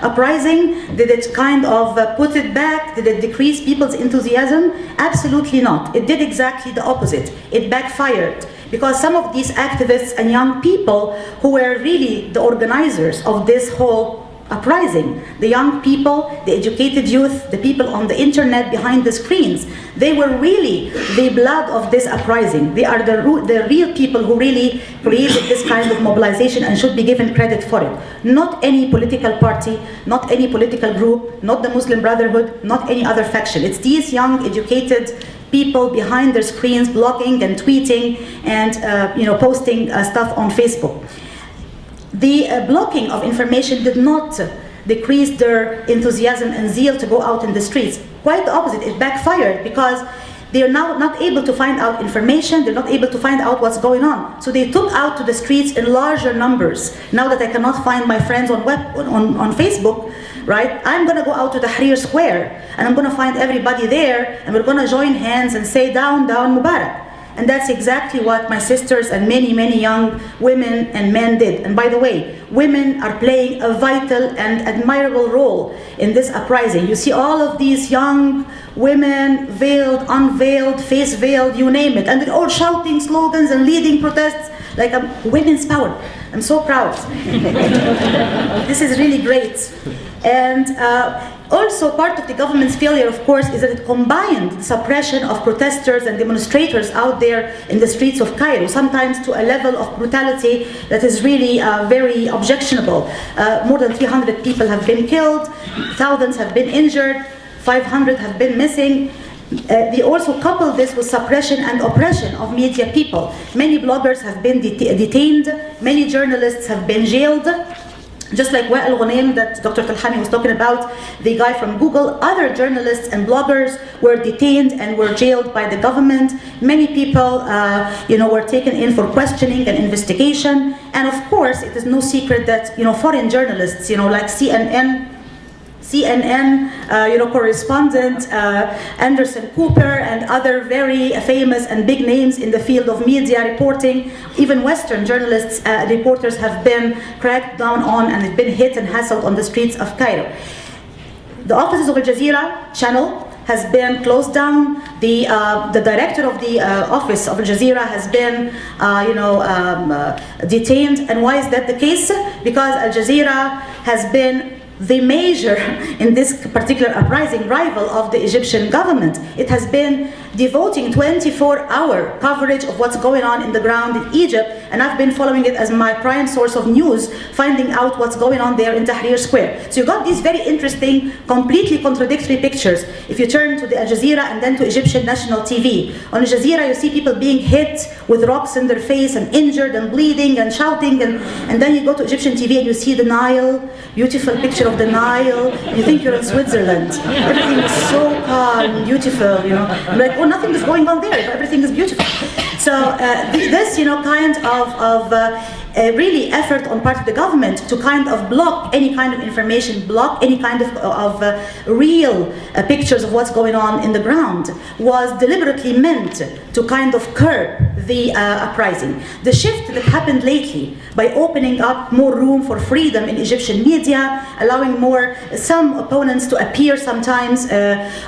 uprising? Did it kind of put it back? Did it decrease people's enthusiasm? Absolutely not. It did exactly the opposite. It backfired. Because some of these activists and young people who were really the organizers of this whole uprising, the young people, the educated youth, the people on the internet behind the screens, they were really the blood of this uprising. They are the real people who really created this kind of mobilization and should be given credit for it. Not any political party, not any political group, not the Muslim Brotherhood, not any other faction. It's these young, educated people behind their screens blogging and tweeting and posting stuff on Facebook. The blocking of information did not decrease their enthusiasm and zeal to go out in the streets. Quite the opposite, it backfired, because they are now not able to find out information, they're not able to find out what's going on. So they took out to the streets in larger numbers. Now that I cannot find my friends on Facebook, right, I'm gonna go out to Tahrir Square, and I'm gonna find everybody there, and we're gonna join hands and say, down, down Mubarak. And that's exactly what my sisters and many, many young women and men did. And by the way, women are playing a vital and admirable role in this uprising. You see all of these young women, veiled, unveiled, face veiled, you name it, and they're all shouting slogans and leading protests like women's power. I'm so proud. This is really great. And also part of the government's failure, of course, is that it combined the suppression of protesters and demonstrators out there in the streets of Cairo, sometimes to a level of brutality that is really very objectionable. More than 300 people have been killed, thousands have been injured, 500 have been missing. They also coupled this with suppression and oppression of media people. Many bloggers have been detained, many journalists have been jailed. Just like Wa'il Ghunaim that Dr. Telhami was talking about, the guy from Google, other journalists and bloggers were detained and were jailed by the government. Many people were taken in for questioning and investigation. And of course, it is no secret that foreign journalists, like CNN correspondent Anderson Cooper and other very famous and big names in the field of media reporting, even Western journalists, reporters have been cracked down on and have been hit and hassled on the streets of Cairo. The offices of Al Jazeera channel has been closed down. The director of the office of Al Jazeera has been detained. And why is that the case? Because Al Jazeera has been the major, in this particular uprising, rival of the Egyptian government. It has been devoting 24-hour coverage of what's going on in the ground in Egypt, and I've been following it as my prime source of news, finding out what's going on there in Tahrir Square. So you got these very interesting, completely contradictory pictures. If you turn to the Al Jazeera and then to Egyptian national TV, on Al Jazeera you see people being hit with rocks in their face and injured and bleeding and shouting, and then you go to Egyptian TV and you see the Nile, beautiful picture of the Nile, you think you're in Switzerland. Everything is so calm, beautiful, I'm like, oh, nothing is going on there, everything is beautiful. So this, kind of really effort on part of the government to kind of block any kind of information, block any kind of real pictures of what's going on in the ground, was deliberately meant to kind of curb the uprising. The shift that happened lately by opening up more room for freedom in Egyptian media, allowing some opponents to appear sometimes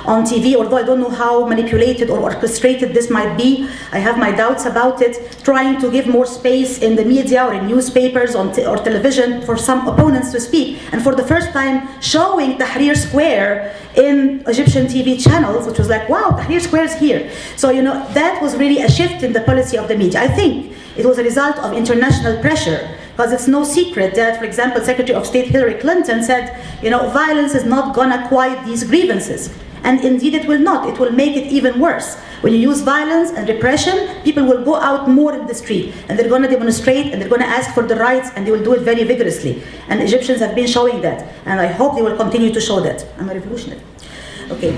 on TV, although I don't know how manipulated or orchestrated this might be. I have my doubts about it, trying to give more space in the media or in newspapers or television for some opponents to speak, and for the first time showing Tahrir Square in Egyptian TV channels, which was like, wow, Tahrir Square is here. So that was really a shift in the policy of the media. I think it was a result of international pressure, because it's no secret that, for example, Secretary of State Hillary Clinton said, violence is not gonna quiet these grievances. And indeed it will not. It will make it even worse. When you use violence and repression, people will go out more in the street, and they're going to demonstrate, and they're going to ask for the rights, and they will do it very vigorously. And Egyptians have been showing that, and I hope they will continue to show that. I'm a revolutionary. Okay,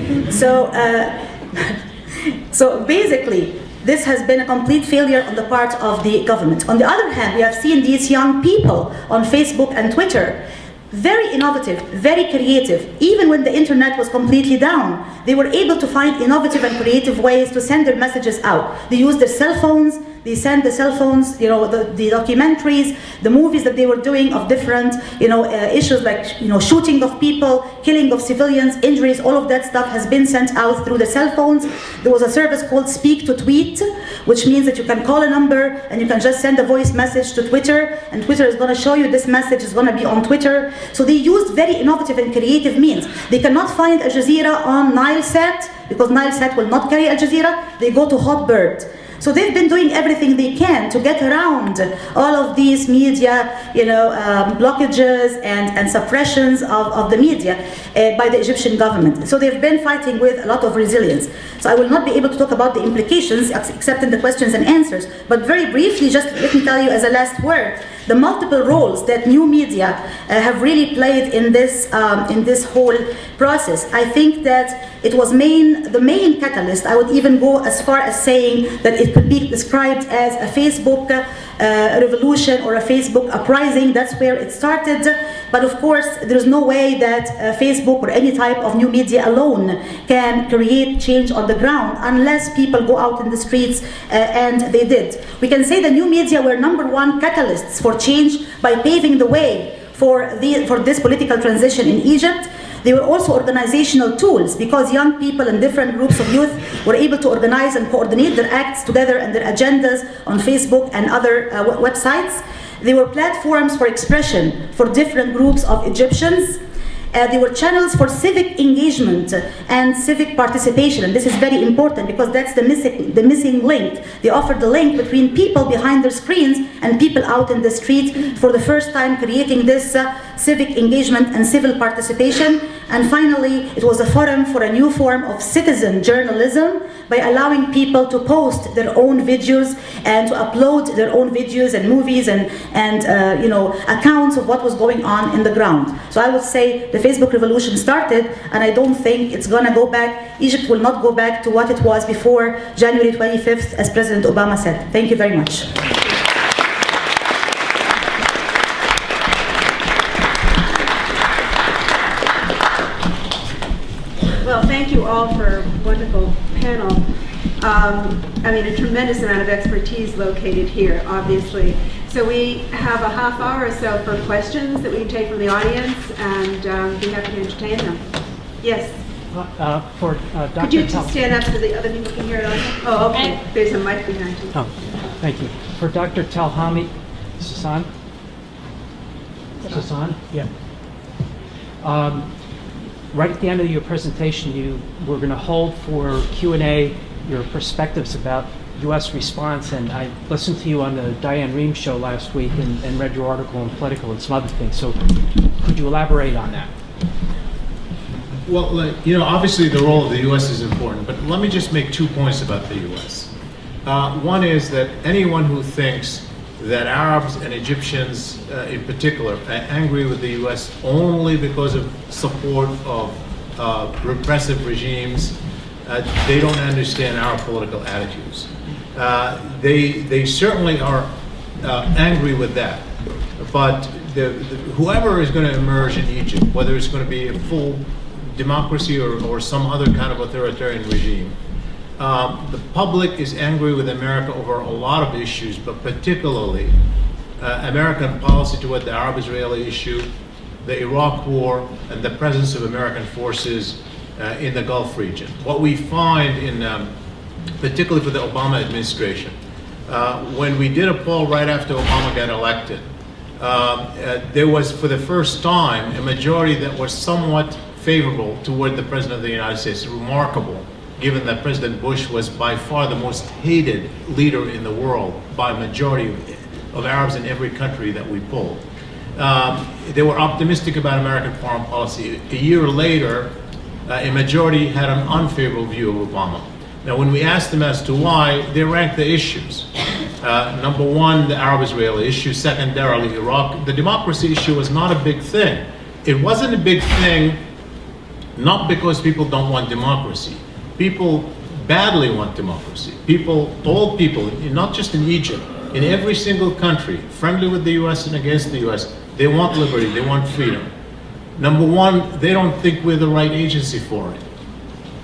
so basically, this has been a complete failure on the part of the government. On the other hand, we have seen these young people on Facebook and Twitter, very innovative, very creative. Even when the internet was completely down, they were able to find innovative and creative ways to send their messages out. They used their cell phones, they sent the cell phones, the documentaries, the movies that they were doing of different, issues like, shooting of people, killing of civilians, injuries, all of that stuff has been sent out through the cell phones. There was a service called Speak to Tweet, which means that you can call a number and you can just send a voice message to Twitter, and Twitter is going to show you this message is going to be on Twitter. So they used very innovative and creative means. They cannot find Al Jazeera on Nilesat, because Nilesat will not carry Al Jazeera. They go to Hotbird. So they've been doing everything they can to get around all of these media, blockages and suppressions of the media by the Egyptian government. So they've been fighting with a lot of resilience. So I will not be able to talk about the implications except in the questions and answers. But very briefly, just let me tell you as a last word, the multiple roles that new media have really played in this whole process. I think that it was the main catalyst. I would even go as far as saying that it could be described as a Facebook revolution or a Facebook uprising. That's where it started. But of course, there's no way that Facebook or any type of new media alone can create change on the ground unless people go out in the streets, and they did. We can say the new media were #1 catalysts for change by paving the way for this political transition in Egypt. They were also organizational tools because young people and different groups of youth were able to organize and coordinate their acts together and their agendas on Facebook and other websites. They were platforms for expression for different groups of Egyptians. They were channels for civic engagement and civic participation, and this is very important because that's the missing link. They offered the link between people behind their screens and people out in the street for the first time, creating this civic engagement and civil participation. And finally, it was a forum for a new form of citizen journalism by allowing people to post their own videos and to upload their own videos and movies and accounts of what was going on in the ground. So I would say the Facebook revolution started, and I don't think it's going to go back. Egypt will not go back to what it was before January 25th, as President Obama said. Thank you very much. Well, thank you all for a wonderful panel. A tremendous amount of expertise located here, obviously. So we have a half hour or so for questions that we can take from the audience, and be happy to entertain them. Yes? For Dr. Could you just stand up so the other people can hear it also? Oh, okay. There's a mic behind you. Oh, thank you. For Dr. Telhami, Sasan? Sasan? Yeah. Right at the end of your presentation, you were going to hold for Q&A your perspectives about U.S. response, and I listened to you on the Diane Rehm show last week and read your article on Political and some other things. So could you elaborate on that? Well, obviously the role of the U.S. is important, but let me just make 2 points about the U.S. One is that anyone who thinks that Arabs and Egyptians in particular are angry with the U.S. only because of support of repressive regimes, they don't understand our political attitudes. They certainly are angry with that, but whoever is going to emerge in Egypt, whether it's going to be a full democracy or some other kind of authoritarian regime, the public is angry with America over a lot of issues, but particularly American policy toward the Arab-Israeli issue, the Iraq War, and the presence of American forces in the Gulf region. What we find particularly for the Obama administration, when we did a poll right after Obama got elected, there was for the first time a majority that was somewhat favorable toward the President of the United States. Remarkable, given that President Bush was by far the most hated leader in the world by a majority of Arabs in every country that we polled. They were optimistic about American foreign policy. A year later, a majority had an unfavorable view of Obama. Now, when we asked them as to why, they ranked the issues. Number one, the Arab-Israeli issue. Secondarily, Iraq. The democracy issue was not a big thing. It wasn't a big thing not because people don't want democracy. People badly want democracy. All people, not just in Egypt, in every single country, friendly with the U.S. and against the U.S., they want liberty, they want freedom. Number one, they don't think we're the right agency for it.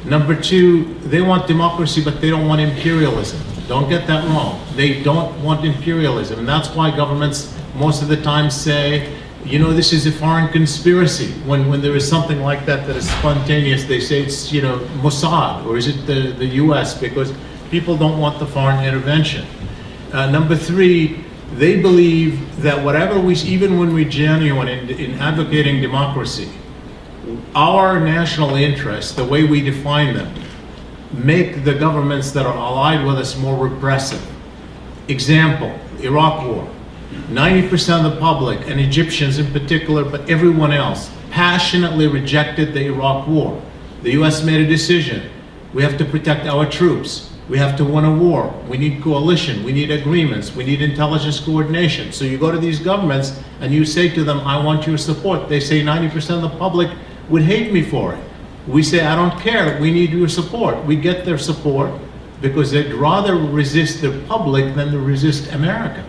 Number two, they want democracy, but they don't want imperialism. Don't get that wrong. They don't want imperialism. And that's why governments most of the time say, this is a foreign conspiracy. When there is something like that is spontaneous, they say it's, Mossad, or is it the US, because people don't want the foreign intervention. Number three, they believe that even when we're genuine in advocating democracy, our national interests, the way we define them, make the governments that are allied with us more repressive. Example, Iraq War. 90% of the public, and Egyptians in particular, but everyone else, passionately rejected the Iraq War. The US made a decision. We have to protect our troops. We have to win a war. We need coalition. We need agreements. We need intelligence coordination. So you go to these governments and you say to them, I want your support. They say 90% of the public would hate me for it. We say, I don't care. We need your support. We get their support because they'd rather resist the public than to resist America.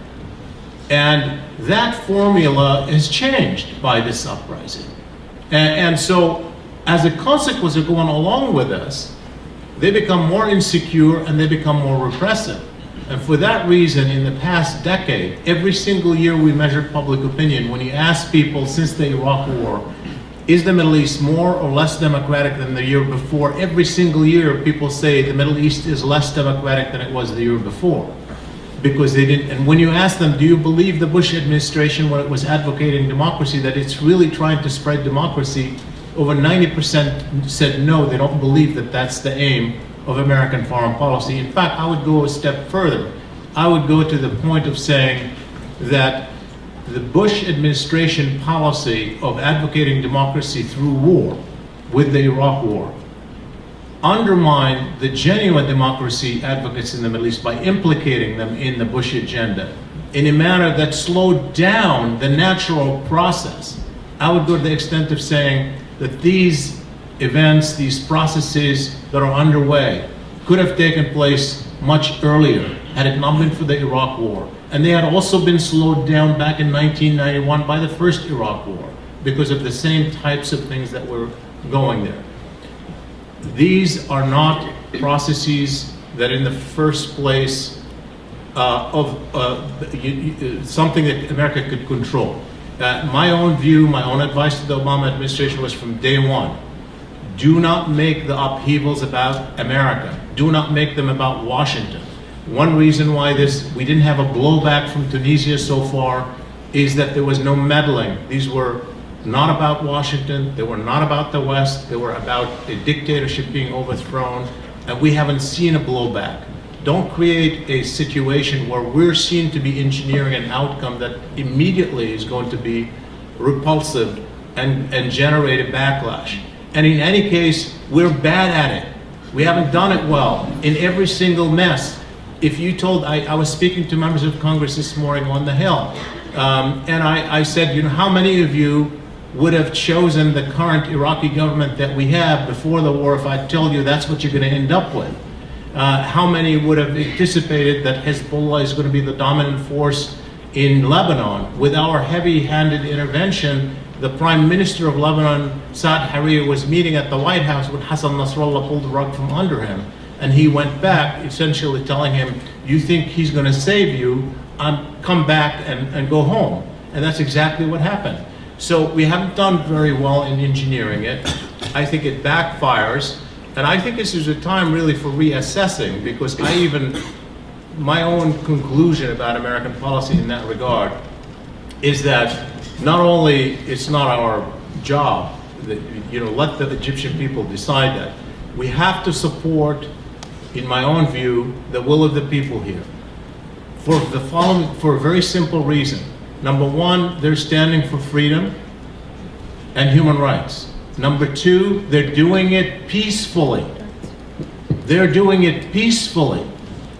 And that formula is changed by this uprising. And so as a consequence of going along with us, they become more insecure and they become more repressive. And for that reason, in the past decade, every single year we measured public opinion. When you ask people since the Iraq War, is the Middle East more or less democratic than the year before? Every single year people say the Middle East is less democratic than it was the year before. Because they didn't, and when you ask them, do you believe the Bush administration, when it was advocating democracy, that it's really trying to spread democracy, over 90% said no, they don't believe that that's the aim of American foreign policy. In fact, I would go a step further. I would go to the point of saying that the Bush administration policy of advocating democracy through war, with the Iraq War, undermined the genuine democracy advocates in the Middle East by implicating them in the Bush agenda in a manner that slowed down the natural process. I would go to the extent of saying that these events, these processes that are underway could have taken place much earlier had it not been for the Iraq War. And they had also been slowed down back in 1991 by the first Iraq War because of the same types of things that were going there. These are not processes that in the first place something that America could control. My own view, my own advice to the Obama administration was from day one, do not make the upheavals about America. Do not make them about Washington. One reason why we didn't have a blowback from Tunisia so far is that there was no meddling. These were not about Washington, they were not about the West, they were about a dictatorship being overthrown, and we haven't seen a blowback. Don't create a situation where we're seen to be engineering an outcome that immediately is going to be repulsive and generate a backlash. And in any case, we're bad at it. We haven't done it well in every single mess. If you told, I was speaking to members of Congress this morning on the Hill, and I said, you know, how many of you would have chosen the current Iraqi government that we have before the war if I told you that's what you're going to end up with? How many would have anticipated that Hezbollah is going to be the dominant force in Lebanon? With our heavy-handed intervention, the Prime Minister of Lebanon, Saad Hariri, was meeting at the White House when Hassan Nasrallah pulled the rug from under him. And he went back, essentially telling him, you think he's going to save you, come back and go home. And that's exactly what happened. So we haven't done very well in engineering it. I think it backfires. And I think this is a time really for reassessing, because my own conclusion about American policy in that regard is that not only it's not our job, that, you know, let the Egyptian people decide that. We have to support, in my own view, the will of the people here. For a very simple reason. Number one, they're standing for freedom and human rights. Number two, they're doing it peacefully. They're doing it peacefully.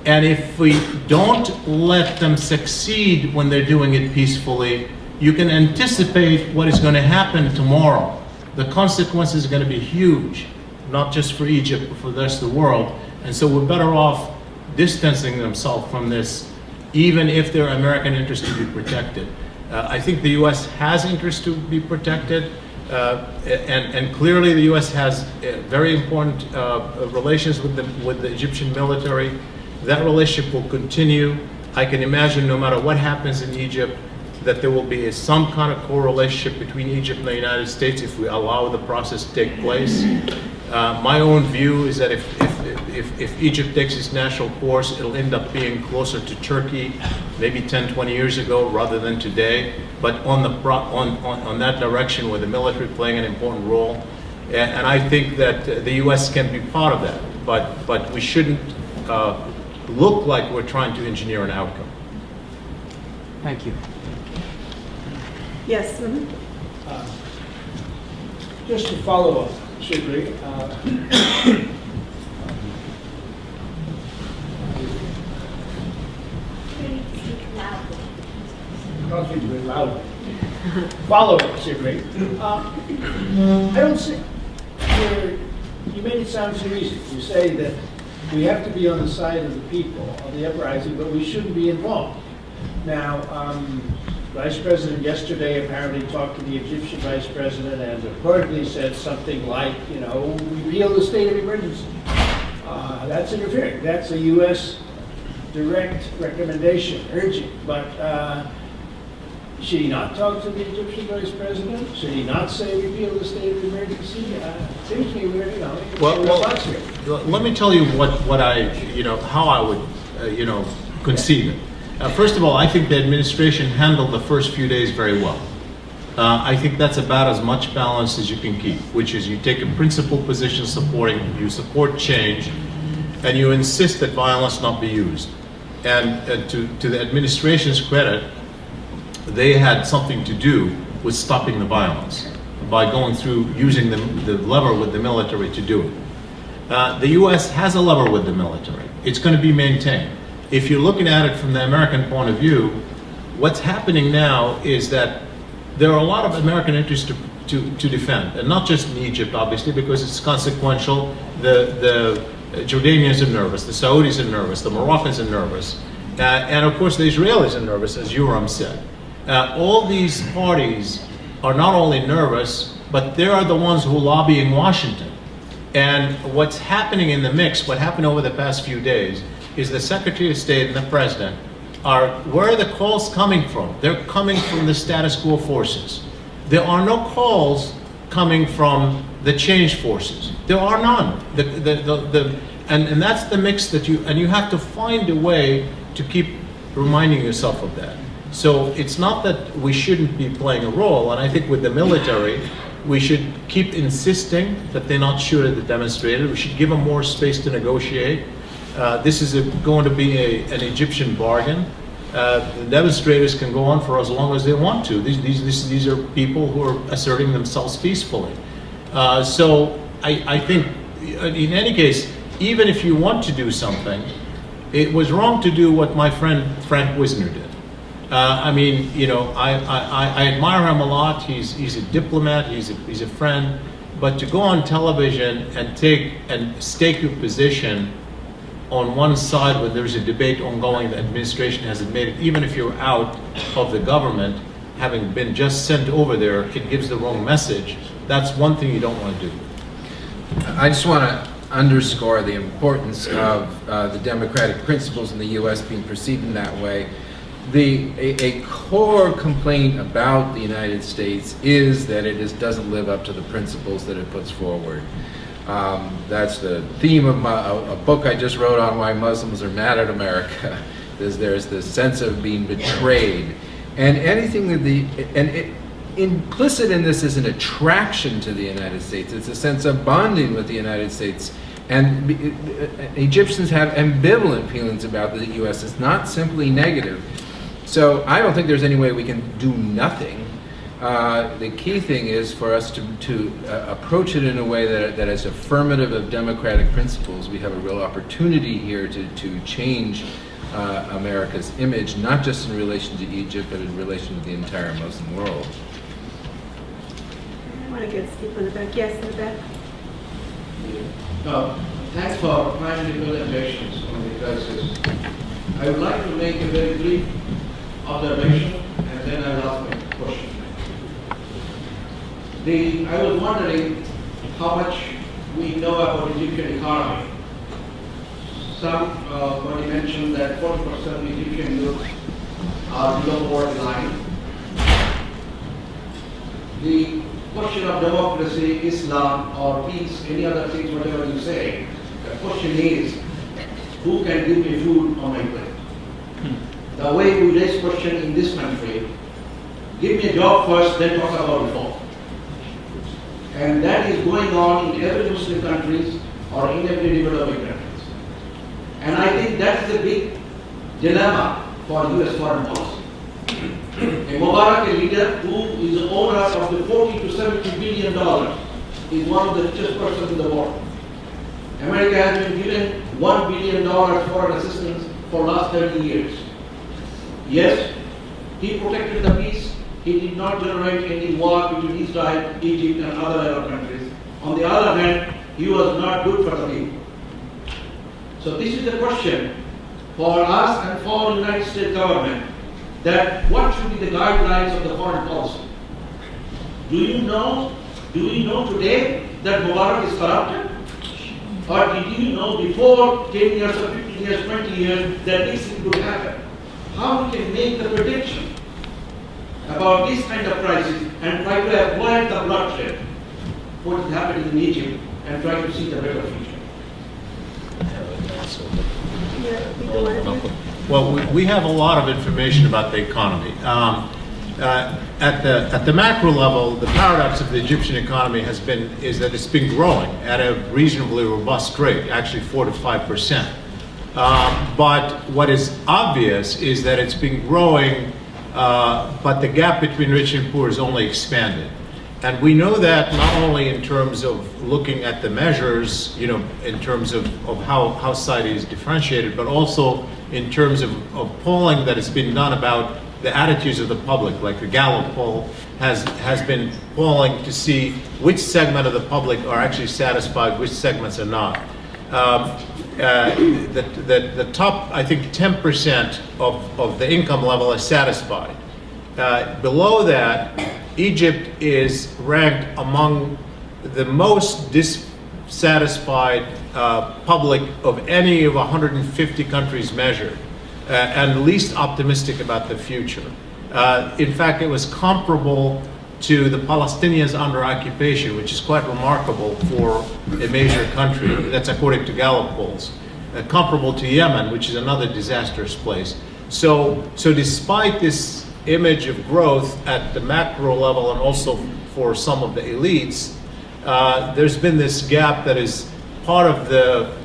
And if we don't let them succeed when they're doing it peacefully, you can anticipate what is going to happen tomorrow. The consequences are going to be huge, not just for Egypt, but for the rest of the world. And so we're better off distancing themselves from this, even if their American interests to be protected. I think the U.S. has interest to be protected. And clearly the U.S. has very important relations with the Egyptian military. That relationship will continue. I can imagine no matter what happens in Egypt, that there will be some kind of correlationship between Egypt and the United States if we allow the process to take place. My own view is that if Egypt takes its natural course, it'll end up being closer to Turkey, maybe 10, 20 years ago, rather than today. But on that direction, with the military playing an important role, and I think that the U.S. can be part of that. But we shouldn't look like we're trying to engineer an outcome. Thank you. Yes. Just to follow up, Shibley, Don't speak very loudly. Follow it, Shibley. I don't see, you made it sound so easy. You say that we have to be on the side of the people of the uprising, but we shouldn't be involved. Now, Vice President yesterday apparently talked to the Egyptian Vice President and reportedly said something like, you know, repeal the state of emergency. That's interfering. That's a U.S. direct recommendation, urging. But should he not talk to the Egyptian Vice President? Should he not say repeal the state of emergency? Seems to me we're, you know, let me tell you what I, how I would, conceive it. First of all, I think the administration handled the first few days very well. I think that's about as much balance as you can keep, which is you take a principled position you support change, and you insist that violence not be used. And to the administration's credit, they had something to do with stopping the violence by going through using the lever with the military to do it. The U.S. has a lever with the military. It's going to be maintained. If you're looking at it from the American point of view, what's happening now is that there are a lot of American interests to defend, and not just in Egypt, obviously, because it's consequential. The Jordanians are nervous, the Saudis are nervous, the Moroccans are nervous, and of course the Israelis are nervous, as Yoram said. All these parties are not only nervous, but they are the ones who lobby in Washington. And what's happening in the mix, what happened over the past few days, is the Secretary of State and the President where are the calls coming from? They're coming from the status quo forces. There are no calls coming from the change forces. There are none. And that's the mix that you have to find a way to keep reminding yourself of that. So it's not that we shouldn't be playing a role, and I think with the military, we should keep insisting that they not shoot at the demonstrators. We should give them more space to negotiate. This is going to be an Egyptian bargain. The demonstrators can go on for as long as they want to. These are people who are asserting themselves peacefully. So I think, in any case, even if you want to do something, it was wrong to do what my friend Frank Wisner did. I admire him a lot. He's a diplomat. He's a friend. But to go on television and stake your position on one side when there's a debate ongoing, the administration hasn't made it, even if you're out of the government, having been just sent over there, it gives the wrong message. That's one thing you don't want to do. I just want to underscore the importance of the democratic principles in the U.S. being perceived in that way. A core complaint about the United States is that it doesn't live up to the principles that it puts forward. That's the theme of a book I just wrote on why Muslims are mad at America. There's this sense of being betrayed, and anything that implicit in this is an attraction to the United States. It's a sense of bonding with the United States, and Egyptians have ambivalent feelings about the U.S. It's not simply negative. So I don't think there's any way we can do nothing. The key thing is for us to approach it in a way that is affirmative of democratic principles. We have a real opportunity here to change America's image, not just in relation to Egypt, but in relation to the entire Muslim world. I want to get Steve in the back. Yes, in the back. Thanks for primary presentations on the crisis. I would like to make a very brief observation, and then I'll ask my question. I was wondering how much we know about Egyptian economy. Somebody mentioned that 40% of Egyptian youth are below poverty line. The question of democracy, Islam, or peace, any other things, whatever you say, the question is, who can give me food on my plate? The way we raise question in this country, give me a job first, then talk about reform. And that is going on in every Muslim countries or in every developing countries. And I think that's the big dilemma for US foreign policy. A Mubarak, a leader who is the owner of the $40 to $70 billion, is one of the richest persons in the world. America has been given $1 billion foreign assistance for the last 30 years. Yes, He protected the peace. He did not generate any war between Israel, Egypt, and other Arab countries. On the other hand, he was not good for the people. So this is the question for us and for the United States government, that what should be the guidelines of the foreign policy? Do you know today that Mubarak is corrupted? Or did you know before 10 years or 15 years, 20 years that this thing could happen? How we can make the prediction about this kind of crisis and try to avoid the bloodshed, what is happening in Egypt, and try to see the better future? Well, we have a lot of information about the economy. At the macro level, the paradox of the Egyptian economy is that it's been growing at a reasonably robust rate, actually 4 to 5%. But what is obvious is that it's been growing, but the gap between rich and poor has only expanded. And we know that not only in terms of looking at the measures, in terms of how society is differentiated, but also in terms of polling that has been done about the attitudes of the public. Like the Gallup poll has been polling to see which segment of the public are actually satisfied, which segments are not. The top, I think, 10% of the income level is satisfied. Below that, Egypt is ranked among the most dissatisfied public of any of 150 countries measured, and least optimistic about the future. In fact, it was comparable to the Palestinians under occupation, which is quite remarkable for a major country. That's according to Gallup polls. Comparable to Yemen, which is another disastrous place. So despite this image of growth at the macro level and also for some of the elites, there's been this gap that is part of the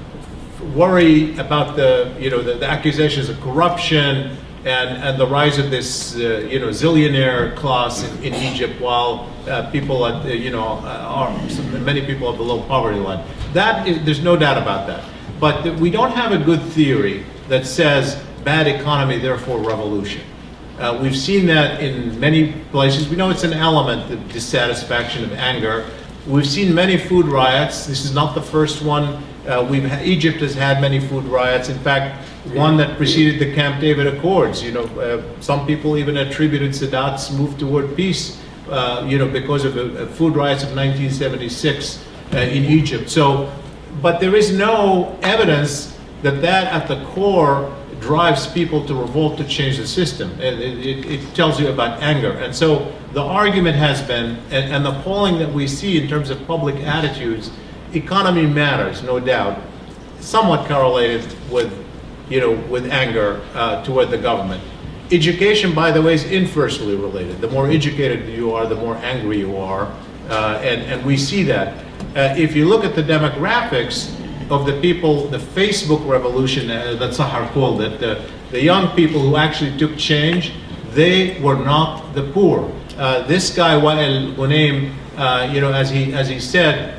worry about the accusations of corruption and the rise of this zillionaire class in Egypt, while people at many people are below poverty line. There's no doubt about that. But we don't have a good theory that says bad economy, therefore revolution. We've seen that in many places. We know it's an element of dissatisfaction, of anger. We've seen many food riots. This is not the first one. Egypt has had many food riots. In fact, one that preceded the Camp David Accords. Some people even attributed Sadat's move toward peace, because of food riots of 1976 in Egypt. But there is no evidence that at the core drives people to revolt to change the system. It tells you about anger. And so the argument has been, and the polling that we see in terms of public attitudes, economy matters, no doubt, somewhat correlated with anger toward the government. Education, by the way, is inversely related. The more educated you are, the more angry you are, and we see that. If you look at the demographics of the people, the Facebook revolution that Sahar called it, the young people who actually took change, they were not the poor. This guy, Wael Ghunaim, as he said,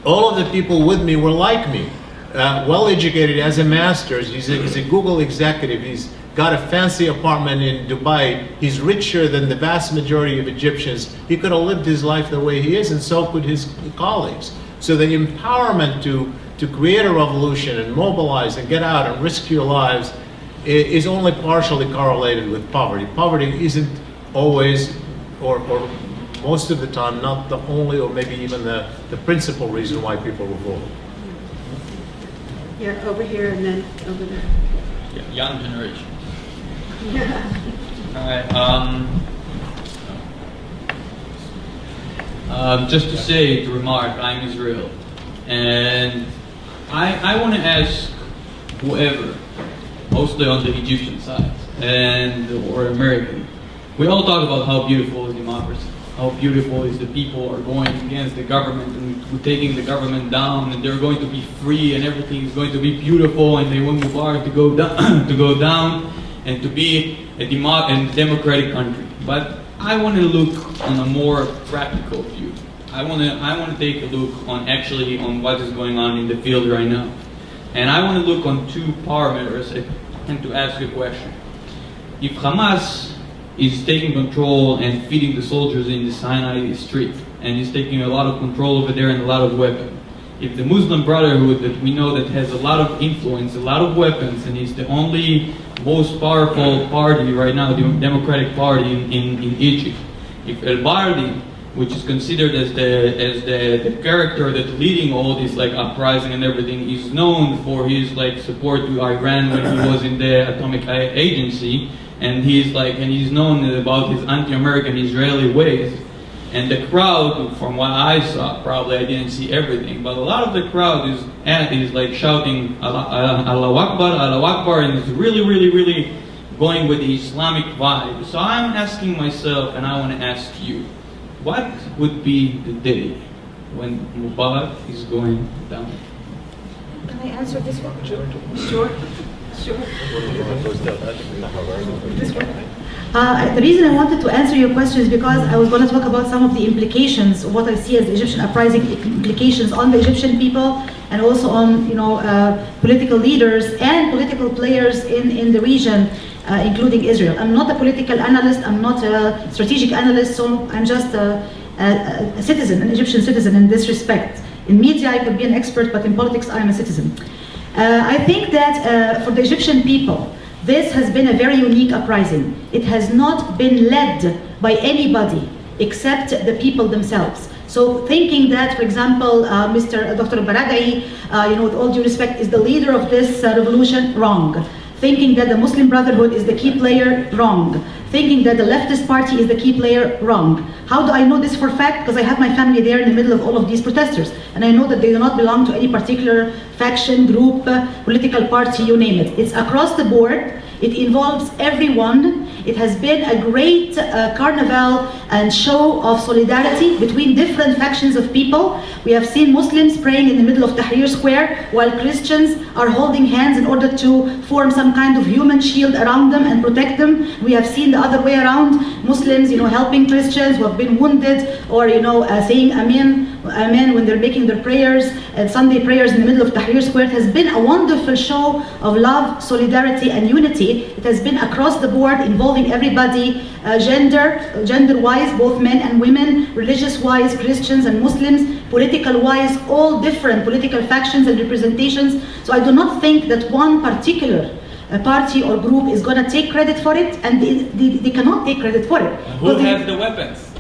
all of the people with me were like me, well-educated, has a master's, he's a Google executive, he's got a fancy apartment in Dubai, he's richer than the vast majority of Egyptians. He could have lived his life the way he is, and so could his colleagues. So the empowerment to create a revolution and mobilize and get out and risk your lives is only partially correlated with poverty. Poverty isn't always, or most of the time, not the only or maybe even the principal reason why people revolt. Yeah, over here and then over there. Yeah, young generation. All right. Just to say, to remark, I'm Israel, and I want to ask whoever, mostly on the Egyptian side or American. We all talk about how beautiful is democracy, how beautiful is the people are going against the government and we're taking the government down, and they're going to be free and everything is going to be beautiful, and they want Mubarak to go down, and to be a democratic country. But I want to look on a more practical view. I want to take a look on what is going on in the field right now, and I want to look on two parameters and to ask a question. If Hamas is taking control and feeding the soldiers in the Sinai Street, and he's taking a lot of control over there and a lot of weapons. If the Muslim Brotherhood that we know that has a lot of influence, a lot of weapons, and is the only most powerful party right now, the Democratic Party in Egypt, if El-Bardi, which is considered as the character that's leading all this like uprising and everything, is known for his like support to Iran when he was in the Atomic Agency, and he's known about his anti-American Israeli ways. And the crowd, from what I saw, probably I didn't see everything, but a lot of the crowd is like shouting Allahu Akbar, Allahu Akbar, and is really going with the Islamic vibe. So I'm asking myself, and I want to ask you, what would be the day when Mubarak is going down? Can I answer this one? Sure. The reason I wanted to answer your question is because I was going to talk about some of the implications, what I see as the Egyptian uprising implications on the Egyptian people, and also on political leaders and political players in the region, including Israel. I'm not a political analyst, I'm not a strategic analyst, so I'm just a citizen, an Egyptian citizen in this respect. In media I could be an expert, but in politics I'm a citizen. I think that for the Egyptian people, this has been a very unique uprising. It has not been led by anybody except the people themselves. So thinking that, for example, Dr. Baradei, with all due respect, is the leader of this revolution, wrong. Thinking that the Muslim Brotherhood is the key player, wrong. Thinking that the leftist party is the key player, wrong. How do I know this for a fact? Because I have my family there in the middle of all of these protesters. And I know that they do not belong to any particular faction, group, political party, you name it. It's across the board. It involves everyone. It has been a great carnival and show of solidarity between different factions of people. We have seen Muslims praying in the middle of Tahrir Square while Christians are holding hands in order to form some kind of human shield around them and protect them. We have seen the other way around, Muslims helping Christians who have been wounded, or saying Amen, Amen when they're making their prayers, and Sunday prayers in the middle of Tahrir Square. It has been a wonderful show of love, solidarity and unity. It has been across the board, involving everybody, gender-wise, both men and women, religious-wise, Christians and Muslims, political-wise, all different political factions and representations. So I do not think that one particular party or group is going to take credit for it, and they cannot take credit for it. Who has the weapons?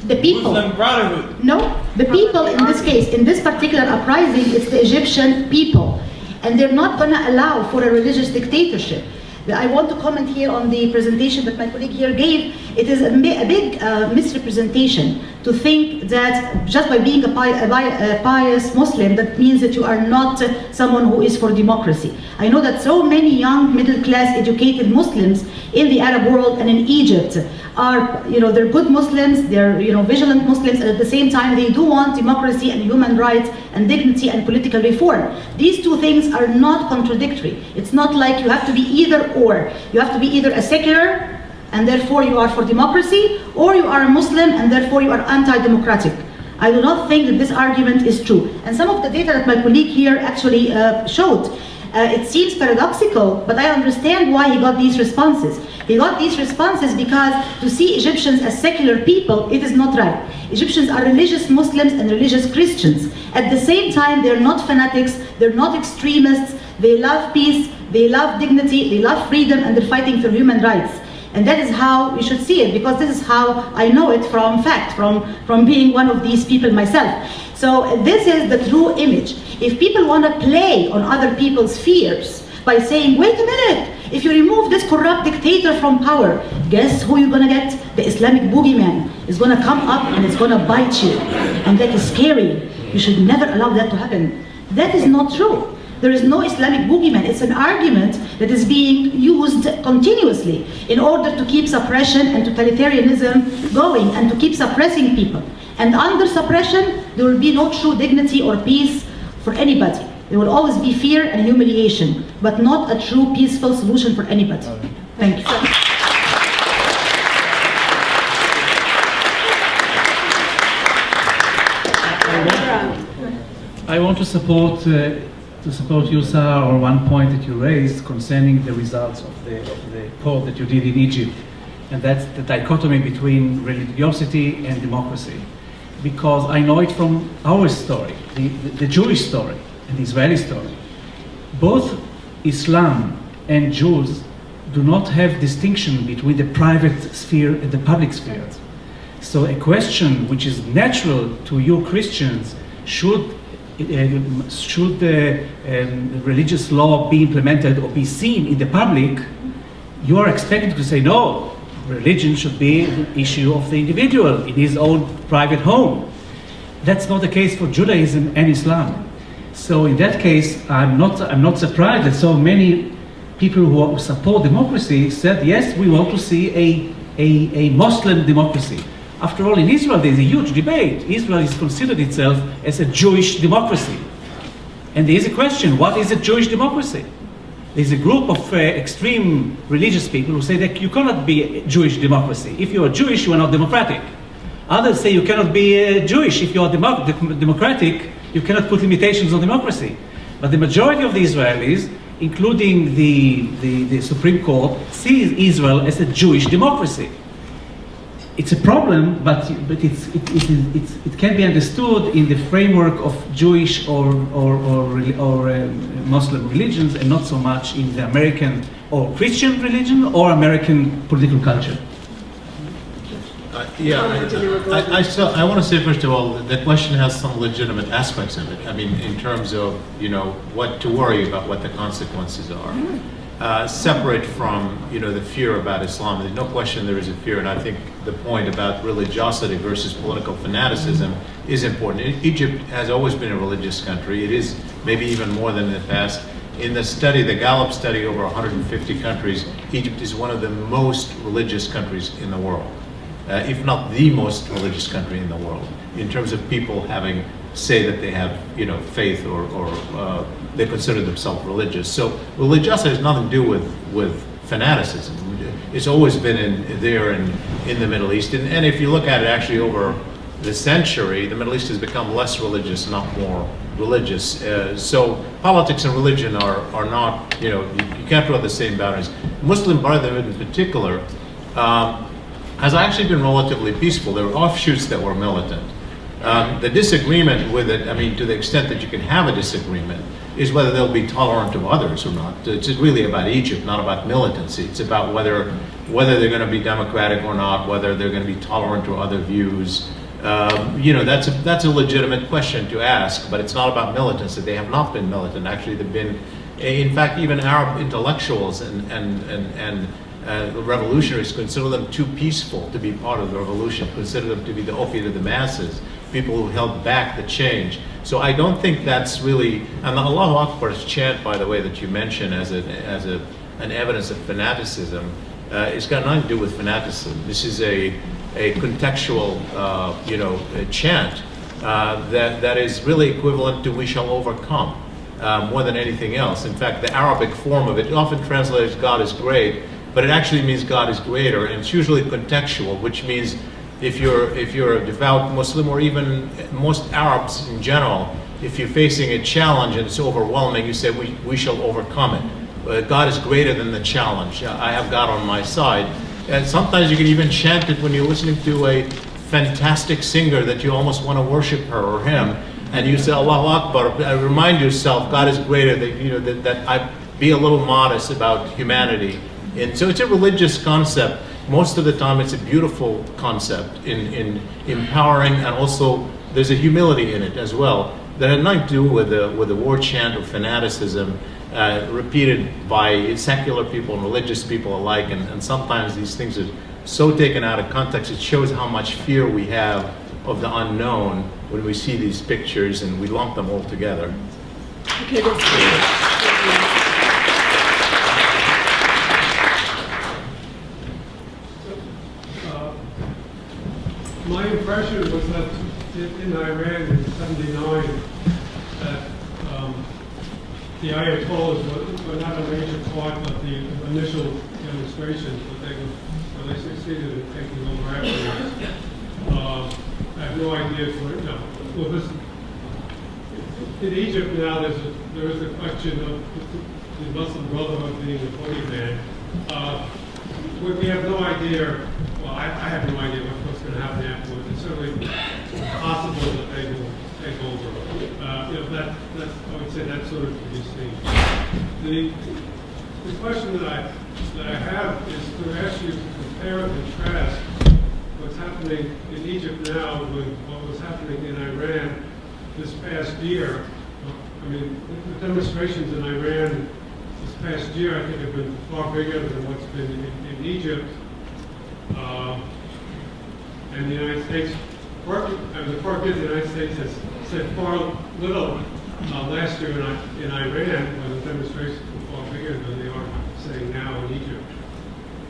The people. Muslim Brotherhood. No, the people in this case, in this particular uprising, it's the Egyptian people. And they're not going to allow for a religious dictatorship. I want to comment here on the presentation that my colleague here gave. It is a big misrepresentation to think that just by being a pious Muslim, that means that you are not someone who is for democracy. I know that so many young, middle-class, educated Muslims in the Arab world and in Egypt are, they're good Muslims, they're, vigilant Muslims, and at the same time they do want democracy and human rights and dignity and political reform. These two things are not contradictory. It's not like you have to be either or. You have to be either a secular, and therefore you are for democracy, or you are a Muslim, and therefore you are anti-democratic. I do not think that this argument is true. And some of the data that my colleague here actually showed, it seems paradoxical, but I understand why he got these responses. He got these responses because to see Egyptians as secular people, it is not right. Egyptians are religious Muslims and religious Christians. At the same time, they're not fanatics, they're not extremists, they love peace, they love dignity, they love freedom, and they're fighting for human rights. And that is how we should see it, because this is how I know it from fact, from being one of these people myself. So this is the true image. If people want to play on other people's fears by saying, wait a minute, if you remove this corrupt dictator from power, guess who you're going to get? The Islamic boogeyman is going to come up and it's going to bite you. And that is scary. You should never allow that to happen. That is not true. There is no Islamic boogeyman. It's an argument that is being used continuously in order to keep suppression and totalitarianism going and to keep suppressing people. And under suppression, there will be no true dignity or peace for anybody. There will always be fear and humiliation, but not a true peaceful solution for anybody. Thank you. I want to support you, Sahar, on one point that you raised concerning the results of the poll that you did in Egypt. and that's the dichotomy between religiosity and democracy. Because I know it from our story, the Jewish story and the Israeli story. Both Islam and Jews do not have distinction between the private sphere and the public sphere. So a question which is natural to you Christians, should the religious law be implemented or be seen in the public, you are expected to say, no, religion should be the issue of the individual in his own private home. That's not the case for Judaism and Islam. So in that case, I'm not surprised that so many people who support democracy said, yes, we want to see a Muslim democracy. After all, in Israel, there's a huge debate. Israel is considered itself as a Jewish democracy. And there is a question, what is a Jewish democracy? There's a group of extreme religious people who say that you cannot be a Jewish democracy. If you are Jewish, you are not democratic. Others say you cannot be Jewish. If you are democratic, you cannot put limitations on democracy. But the majority of the Israelis, including the Supreme Court, sees Israel as a Jewish democracy. It's a problem, but it can be understood in the framework of Jewish or Muslim religions, and not so much in the American or Christian religion or American political culture. I want to say, first of all, the question has some legitimate aspects of it. I mean, in terms of, what to worry about, what the consequences are. Separate from, the fear about Islam. There's no question there is a fear, and I think the point about religiosity versus political fanaticism is important. Egypt has always been a religious country. It is maybe even more than in the past. In the study, the Gallup study, over 150 countries, Egypt is one of the most religious countries in the world. If not the most religious country in the world, in terms of people say that they have, faith or they consider themselves religious. So religiosity has nothing to do with fanaticism. It's always been there in the Middle East. And if you look at it actually over the century, the Middle East has become less religious, not more religious. So politics and religion are not, you can't draw the same boundaries. Muslim Brotherhood in particular has actually been relatively peaceful. There were offshoots that were militant. The disagreement with it, to the extent that you can have a disagreement, is whether they'll be tolerant of others or not. It's really about Egypt, not about militancy. It's about whether they're going to be democratic or not, whether they're going to be tolerant to other views. That's a legitimate question to ask, but it's not about militancy. They have not been militant. Actually, they've been, in fact, even Arab intellectuals and revolutionaries consider them too peaceful to be part of the revolution, consider them to be the opiate of the masses, people who held back the change. So I don't think that's really, and the Allahu Akbar's chant, by the way, that you mentioned as an evidence of fanaticism, it's got nothing to do with fanaticism. This is a contextual, chant that is really equivalent to "we shall overcome" more than anything else. In fact, the Arabic form of it often translates "God is great," but it actually means God is greater, and it's usually contextual, which means if you're a devout Muslim, or even most Arabs in general, if you're facing a challenge and it's overwhelming, you say, we shall overcome it. God is greater than the challenge. I have God on my side. And sometimes you can even chant it when you're listening to a fantastic singer that you almost want to worship her or him, and you say Allahu Akbar. Remind yourself God is greater. That I be a little modest about humanity. And so it's a religious concept. Most of the time it's a beautiful concept in empowering, and also there's a humility in it as well that had nothing to do with the war chant or fanaticism repeated by secular people and religious people alike. And sometimes these things are so taken out of context, it shows how much fear we have of the unknown when we see these pictures and we lump them all together. Okay, that's My impression was that in Iran in '79, that the Ayatollahs were not a major part of the initial demonstrations, but they succeeded in taking over afterwards. I have no idea in Egypt now there is a question of the Muslim Brotherhood being the boogeyman. we have no idea, well, I have no idea what's going to happen afterwards. It's certainly possible that they will take over. I would say that's sort of to be seen. The question that I have is to ask you to compare and contrast what's happening in Egypt now with what was happening in Iran this past year. I mean, the demonstrations in Iran this past year, I think, have been far bigger than what's been in Egypt. And the United States, the Court of the United States has said far little last year in Iran, when the demonstrations were far bigger than they are saying now in Egypt.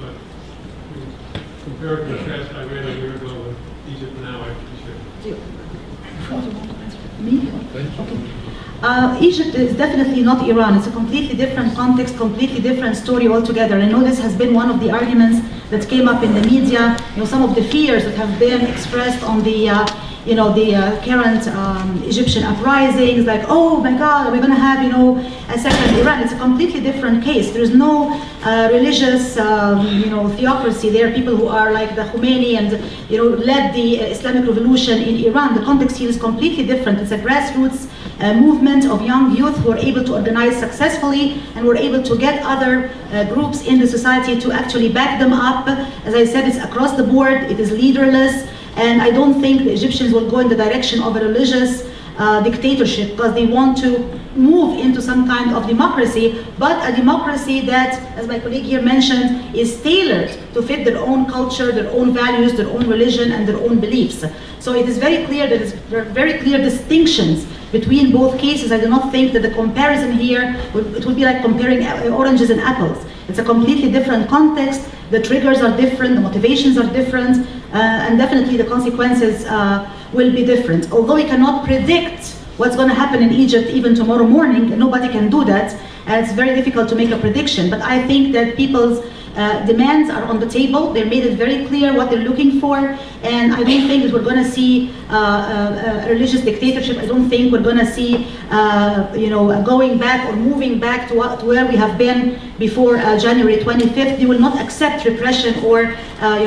But compare and contrast Iran a year ago with Egypt now, I appreciate it. Egypt is definitely not Iran. It's a completely different context, completely different story altogether. I know this has been one of the arguments that came up in the media. Some of the fears that have been expressed on the current Egyptian uprisings, like, oh my God, are we going to have, a second Iran? It's a completely different case. There is no religious, theocracy. There are people who are like the Khomeini and, led the Islamic revolution in Iran. The context here is completely different. It's a grassroots movement of young youth who are able to organize successfully and were able to get other groups in the society to actually back them up. As I said, it's across the board. It is leaderless. And I don't think the Egyptians will go in the direction of a religious dictatorship, because they want to move into some kind of democracy, but a democracy that, as my colleague here mentioned, is tailored to fit their own culture, their own values, their own religion, and their own beliefs. So it is very clear that there are very clear distinctions between both cases. I do not think that the comparison here, it would be like comparing oranges and apples. It's a completely different context. The triggers are different, the motivations are different, and definitely the consequences will be different. Although we cannot predict what's going to happen in Egypt even tomorrow morning, nobody can do that, and it's very difficult to make a prediction. But I think that people's demands are on the table. They made it very clear what they're looking for, and I don't think that we're going to see a religious dictatorship. I don't think we're going to see, going back or moving back to where we have been before January 25th. They will not accept repression or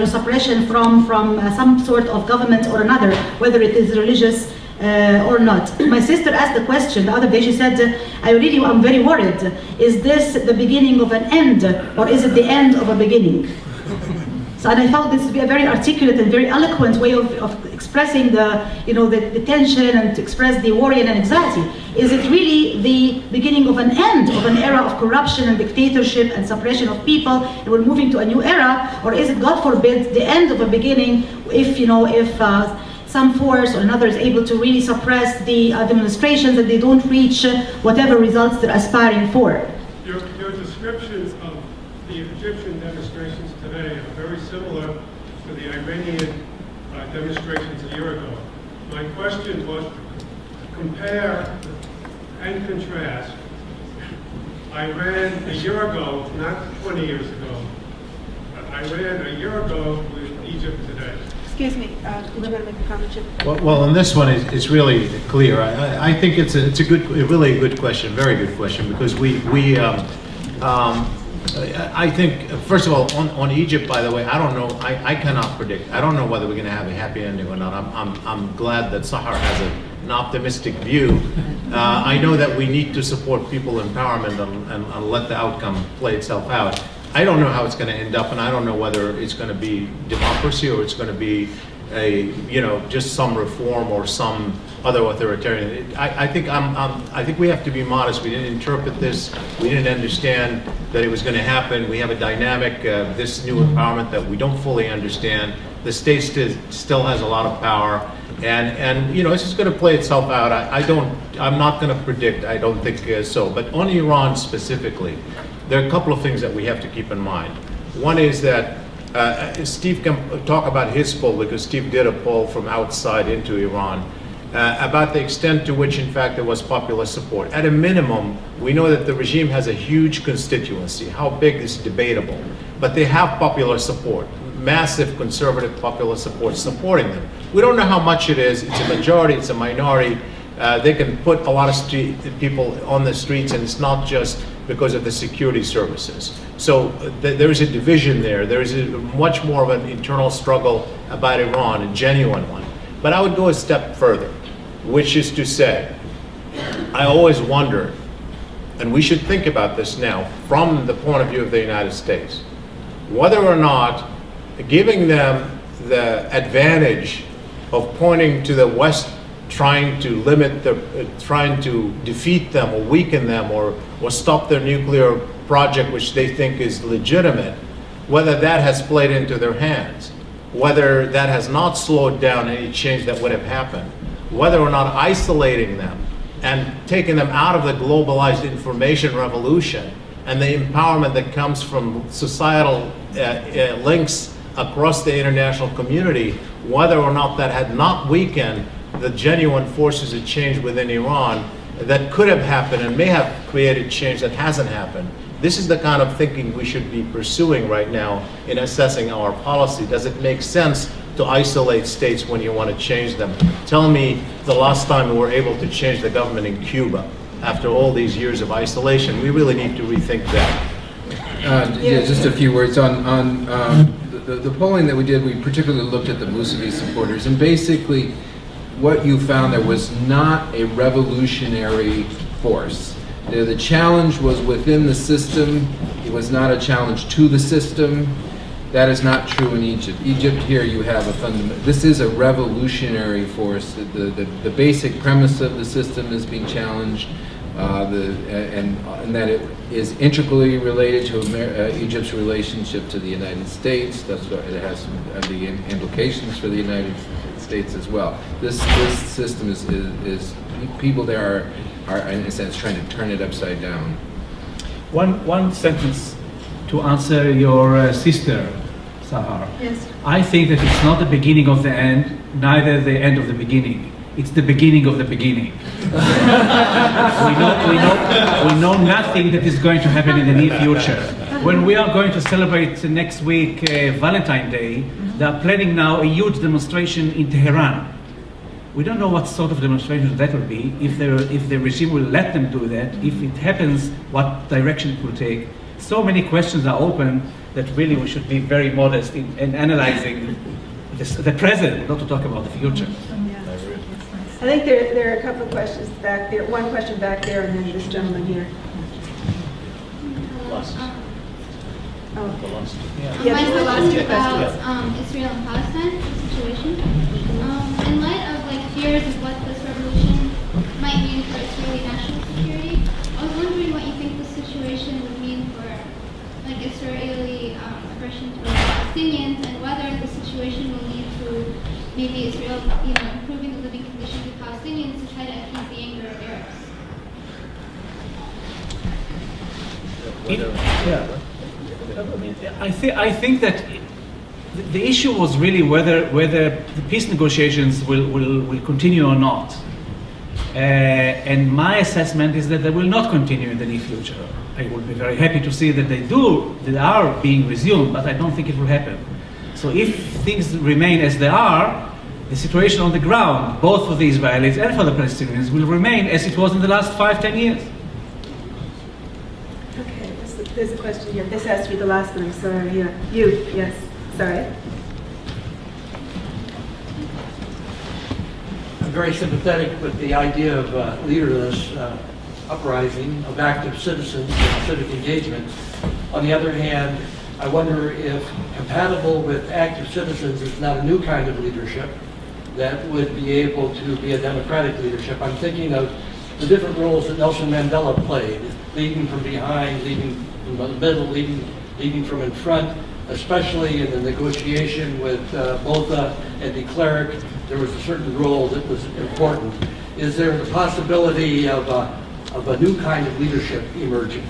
suppression from some sort of government or another, whether it is religious or not. My sister asked the question the other day. She said, I'm very worried. Is this the beginning of an end, or is it the end of a beginning? So, and I found this to be a very articulate and very eloquent way of expressing the tension and to express the worry and anxiety. Is it really the beginning of an end of an era of corruption and dictatorship and suppression of people, and we're moving to a new era, or is it, God forbid, the end of a beginning if some force or another is able to really suppress the demonstrations and they don't reach whatever results they're aspiring for? Your descriptions of the Egyptian demonstrations today are very similar to the Iranian demonstrations a year ago. My question was to compare and contrast Iran a year ago, not 20 years ago, but Iran a year ago with Egypt today. Excuse me, we're going to make a comment, Jim. Well, on this one, it's really clear. I think it's a really good question, very good question, because I think, first of all, on Egypt, by the way, I don't know, I cannot predict. I don't know whether we're going to have a happy ending or not. I'm glad that Sahar has an optimistic view. I know that we need to support people empowerment and let the outcome play itself out. I don't know how it's going to end up, and I don't know whether it's going to be democracy or it's going to be just some reform or some other authoritarian. I think we have to be modest. We didn't interpret this. We didn't understand that it was going to happen. We have a dynamic, this new empowerment that we don't fully understand. The state still has a lot of power, and it's just going to play itself out. I'm not going to predict. I don't think so. But on Iran specifically, there are a couple of things that we have to keep in mind. One is that Steve can talk about his poll, because Steve did a poll from outside into Iran about the extent to which, in fact, there was popular support. At a minimum, we know that the regime has a huge constituency. How big is debatable, but they have popular support, massive conservative popular support supporting them. We don't know how much it is. It's a majority, it's a minority. They can put a lot of people on the streets, and it's not just because of the security services. So there is a division there. There is much more of an internal struggle about Iran, a genuine one. But I would go a step further, which is to say, I always wondered, and we should think about this now from the point of view of the United States, whether or not giving them the advantage of pointing to the West trying to limit trying to defeat them or weaken them or stop their nuclear project, which they think is legitimate, whether that has played into their hands, whether that has not slowed down any change that would have happened, whether or not isolating them and taking them out of the globalized information revolution and the empowerment that comes from societal links across the international community, whether or not that had not weakened the genuine forces of change within Iran that could have happened and may have created change that hasn't happened. This is the kind of thinking we should be pursuing right now in assessing our policy. Does it make sense to isolate states when you want to change them? Tell me the last time we were able to change the government in Cuba after all these years of isolation. We really need to rethink that. Yeah, just a few words on the polling that we did. We particularly looked at the Mousavi supporters, and basically what you found there was not a revolutionary force. The challenge was within the system. It was not a challenge to the system. That is not true in Egypt. Egypt, here you have a fundamental, this is a revolutionary force. The basic premise of the system is being challenged, and that it is integrally related to Egypt's relationship to the United States. That's what it has the implications for the United States as well. This system is people there are in a sense trying to turn it upside down. One sentence to answer your sister, Sahar. Yes. I think that it's not the beginning of the end, neither the end of the beginning. It's the beginning of the beginning. we know nothing that is going to happen in the near future. When we are going to celebrate next week Valentine's Day, they are planning now a huge demonstration in Tehran. We don't know what sort of demonstration that will be, if the regime will let them do that, if it happens, what direction it will take. So many questions are open that really we should be very modest in analyzing the present, not to talk about the future. I think there are a couple of questions back there. One question back there, and then this gentleman here. Mine's the last about Israel and Palestine situation. In light of fears of what this revolution might mean for Israeli national security, I was wondering what you think the situation would mean for Israeli aggression towards Palestinians, and whether the situation will lead to maybe Israel, improving the living conditions of Palestinians to try to appease the anger of Arabs. I think that the issue was really whether the peace negotiations will continue or not. And my assessment is that they will not continue in the near future. I would be very happy to see that they are being resumed, but I don't think it will happen. So if things remain as they are, the situation on the ground, both for the Israelis and for the Palestinians, will remain as it was in the last 5-10 years. Okay, there's a question here. This has to be the last one, I'm sorry. Yeah. You, yes, sorry. I'm very sympathetic with the idea of leaderless uprising, of active citizens and civic engagement. On the other hand, I wonder if compatible with active citizens is not a new kind of leadership that would be able to be a democratic leadership. I'm thinking of the different roles that Nelson Mandela played, leading from behind, leading from the middle, leading from in front, especially in the negotiation with Botha and de Klerk. There was a certain role that was important. Is there the possibility of a new kind of leadership emerging?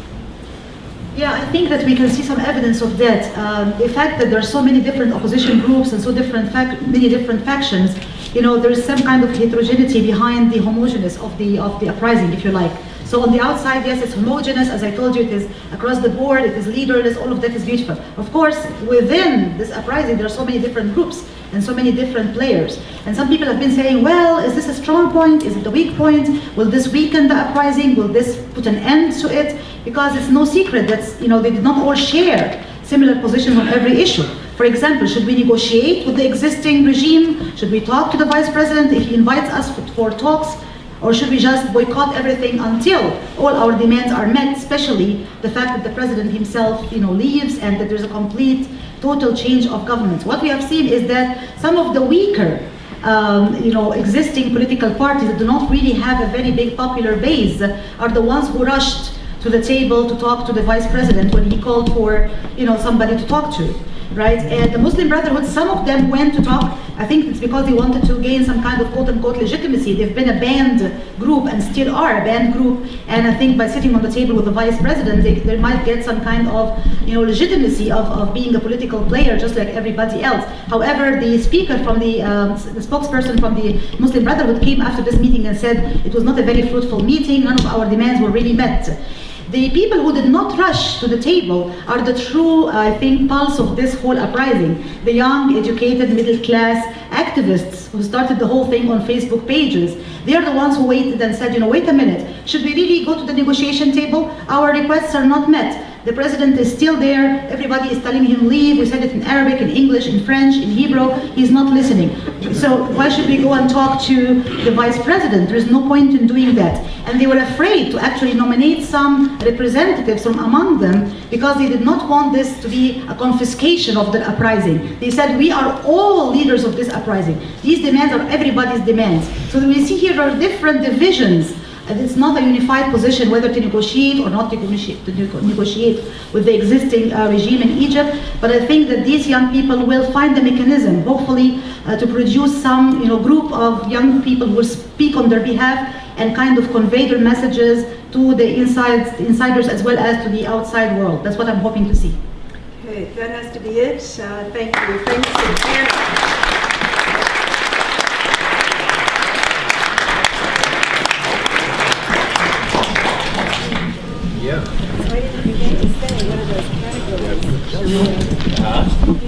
Yeah, I think that we can see some evidence of that. The fact that there are so many different opposition groups and so many different factions, there is some kind of heterogeneity behind the homogeneous of the uprising, if you like. So on the outside, yes, it's homogeneous. As I told you, it is across the board, it is leaderless, all of that is beautiful. Of course, within this uprising, there are so many different groups and so many different players. And some people have been saying, well, is this a strong point? Is it a weak point? Will this weaken the uprising? Will this put an end to it? Because it's no secret that, they did not all share similar positions on every issue. For example, should we negotiate with the existing regime? Should we talk to the vice president if he invites us for talks? Or should we just boycott everything until all our demands are met, especially the fact that the president himself, leaves and that there's a complete, total change of government? What we have seen is that some of the weaker, existing political parties that do not really have a very big popular base are the ones who rushed to the table to talk to the vice president when he called for, somebody to talk to. Right? And the Muslim Brotherhood, some of them went to talk. I think it's because they wanted to gain some kind of quote-unquote legitimacy. They've been a banned group and still are a banned group. And I think by sitting on the table with the vice president, they might get some kind of, legitimacy of being a political player, just like everybody else. However, the speaker from the spokesperson from the Muslim Brotherhood came after this meeting and said it was not a very fruitful meeting. None of our demands were really met. The people who did not rush to the table are the true, I think, pulse of this whole uprising. The young, educated, middle-class activists who started the whole thing on Facebook pages. They are the ones who waited and said, wait a minute, should we really go to the negotiation table? Our requests are not met. The president is still there. Everybody is telling him leave. We said it in Arabic, in English, in French, in Hebrew. He's not listening. So why should we go and talk to the vice president? There is no point in doing that. And they were afraid to actually nominate some representatives from among them because they did not want this to be a confiscation of the uprising. They said, we are all leaders of this uprising. These demands are everybody's demands. So we see here are different divisions. And it's not a unified position whether to negotiate or not to negotiate with the existing regime in Egypt. But I think that these young people will find a mechanism, hopefully, to produce some group of young people who will speak on their behalf and kind of convey their messages to the insiders as well as to the outside world. That's what I'm hoping to see. Okay, that has to be it. Thank you. Thanks to the panel. Yeah. So I didn't forget to say, what are those categories?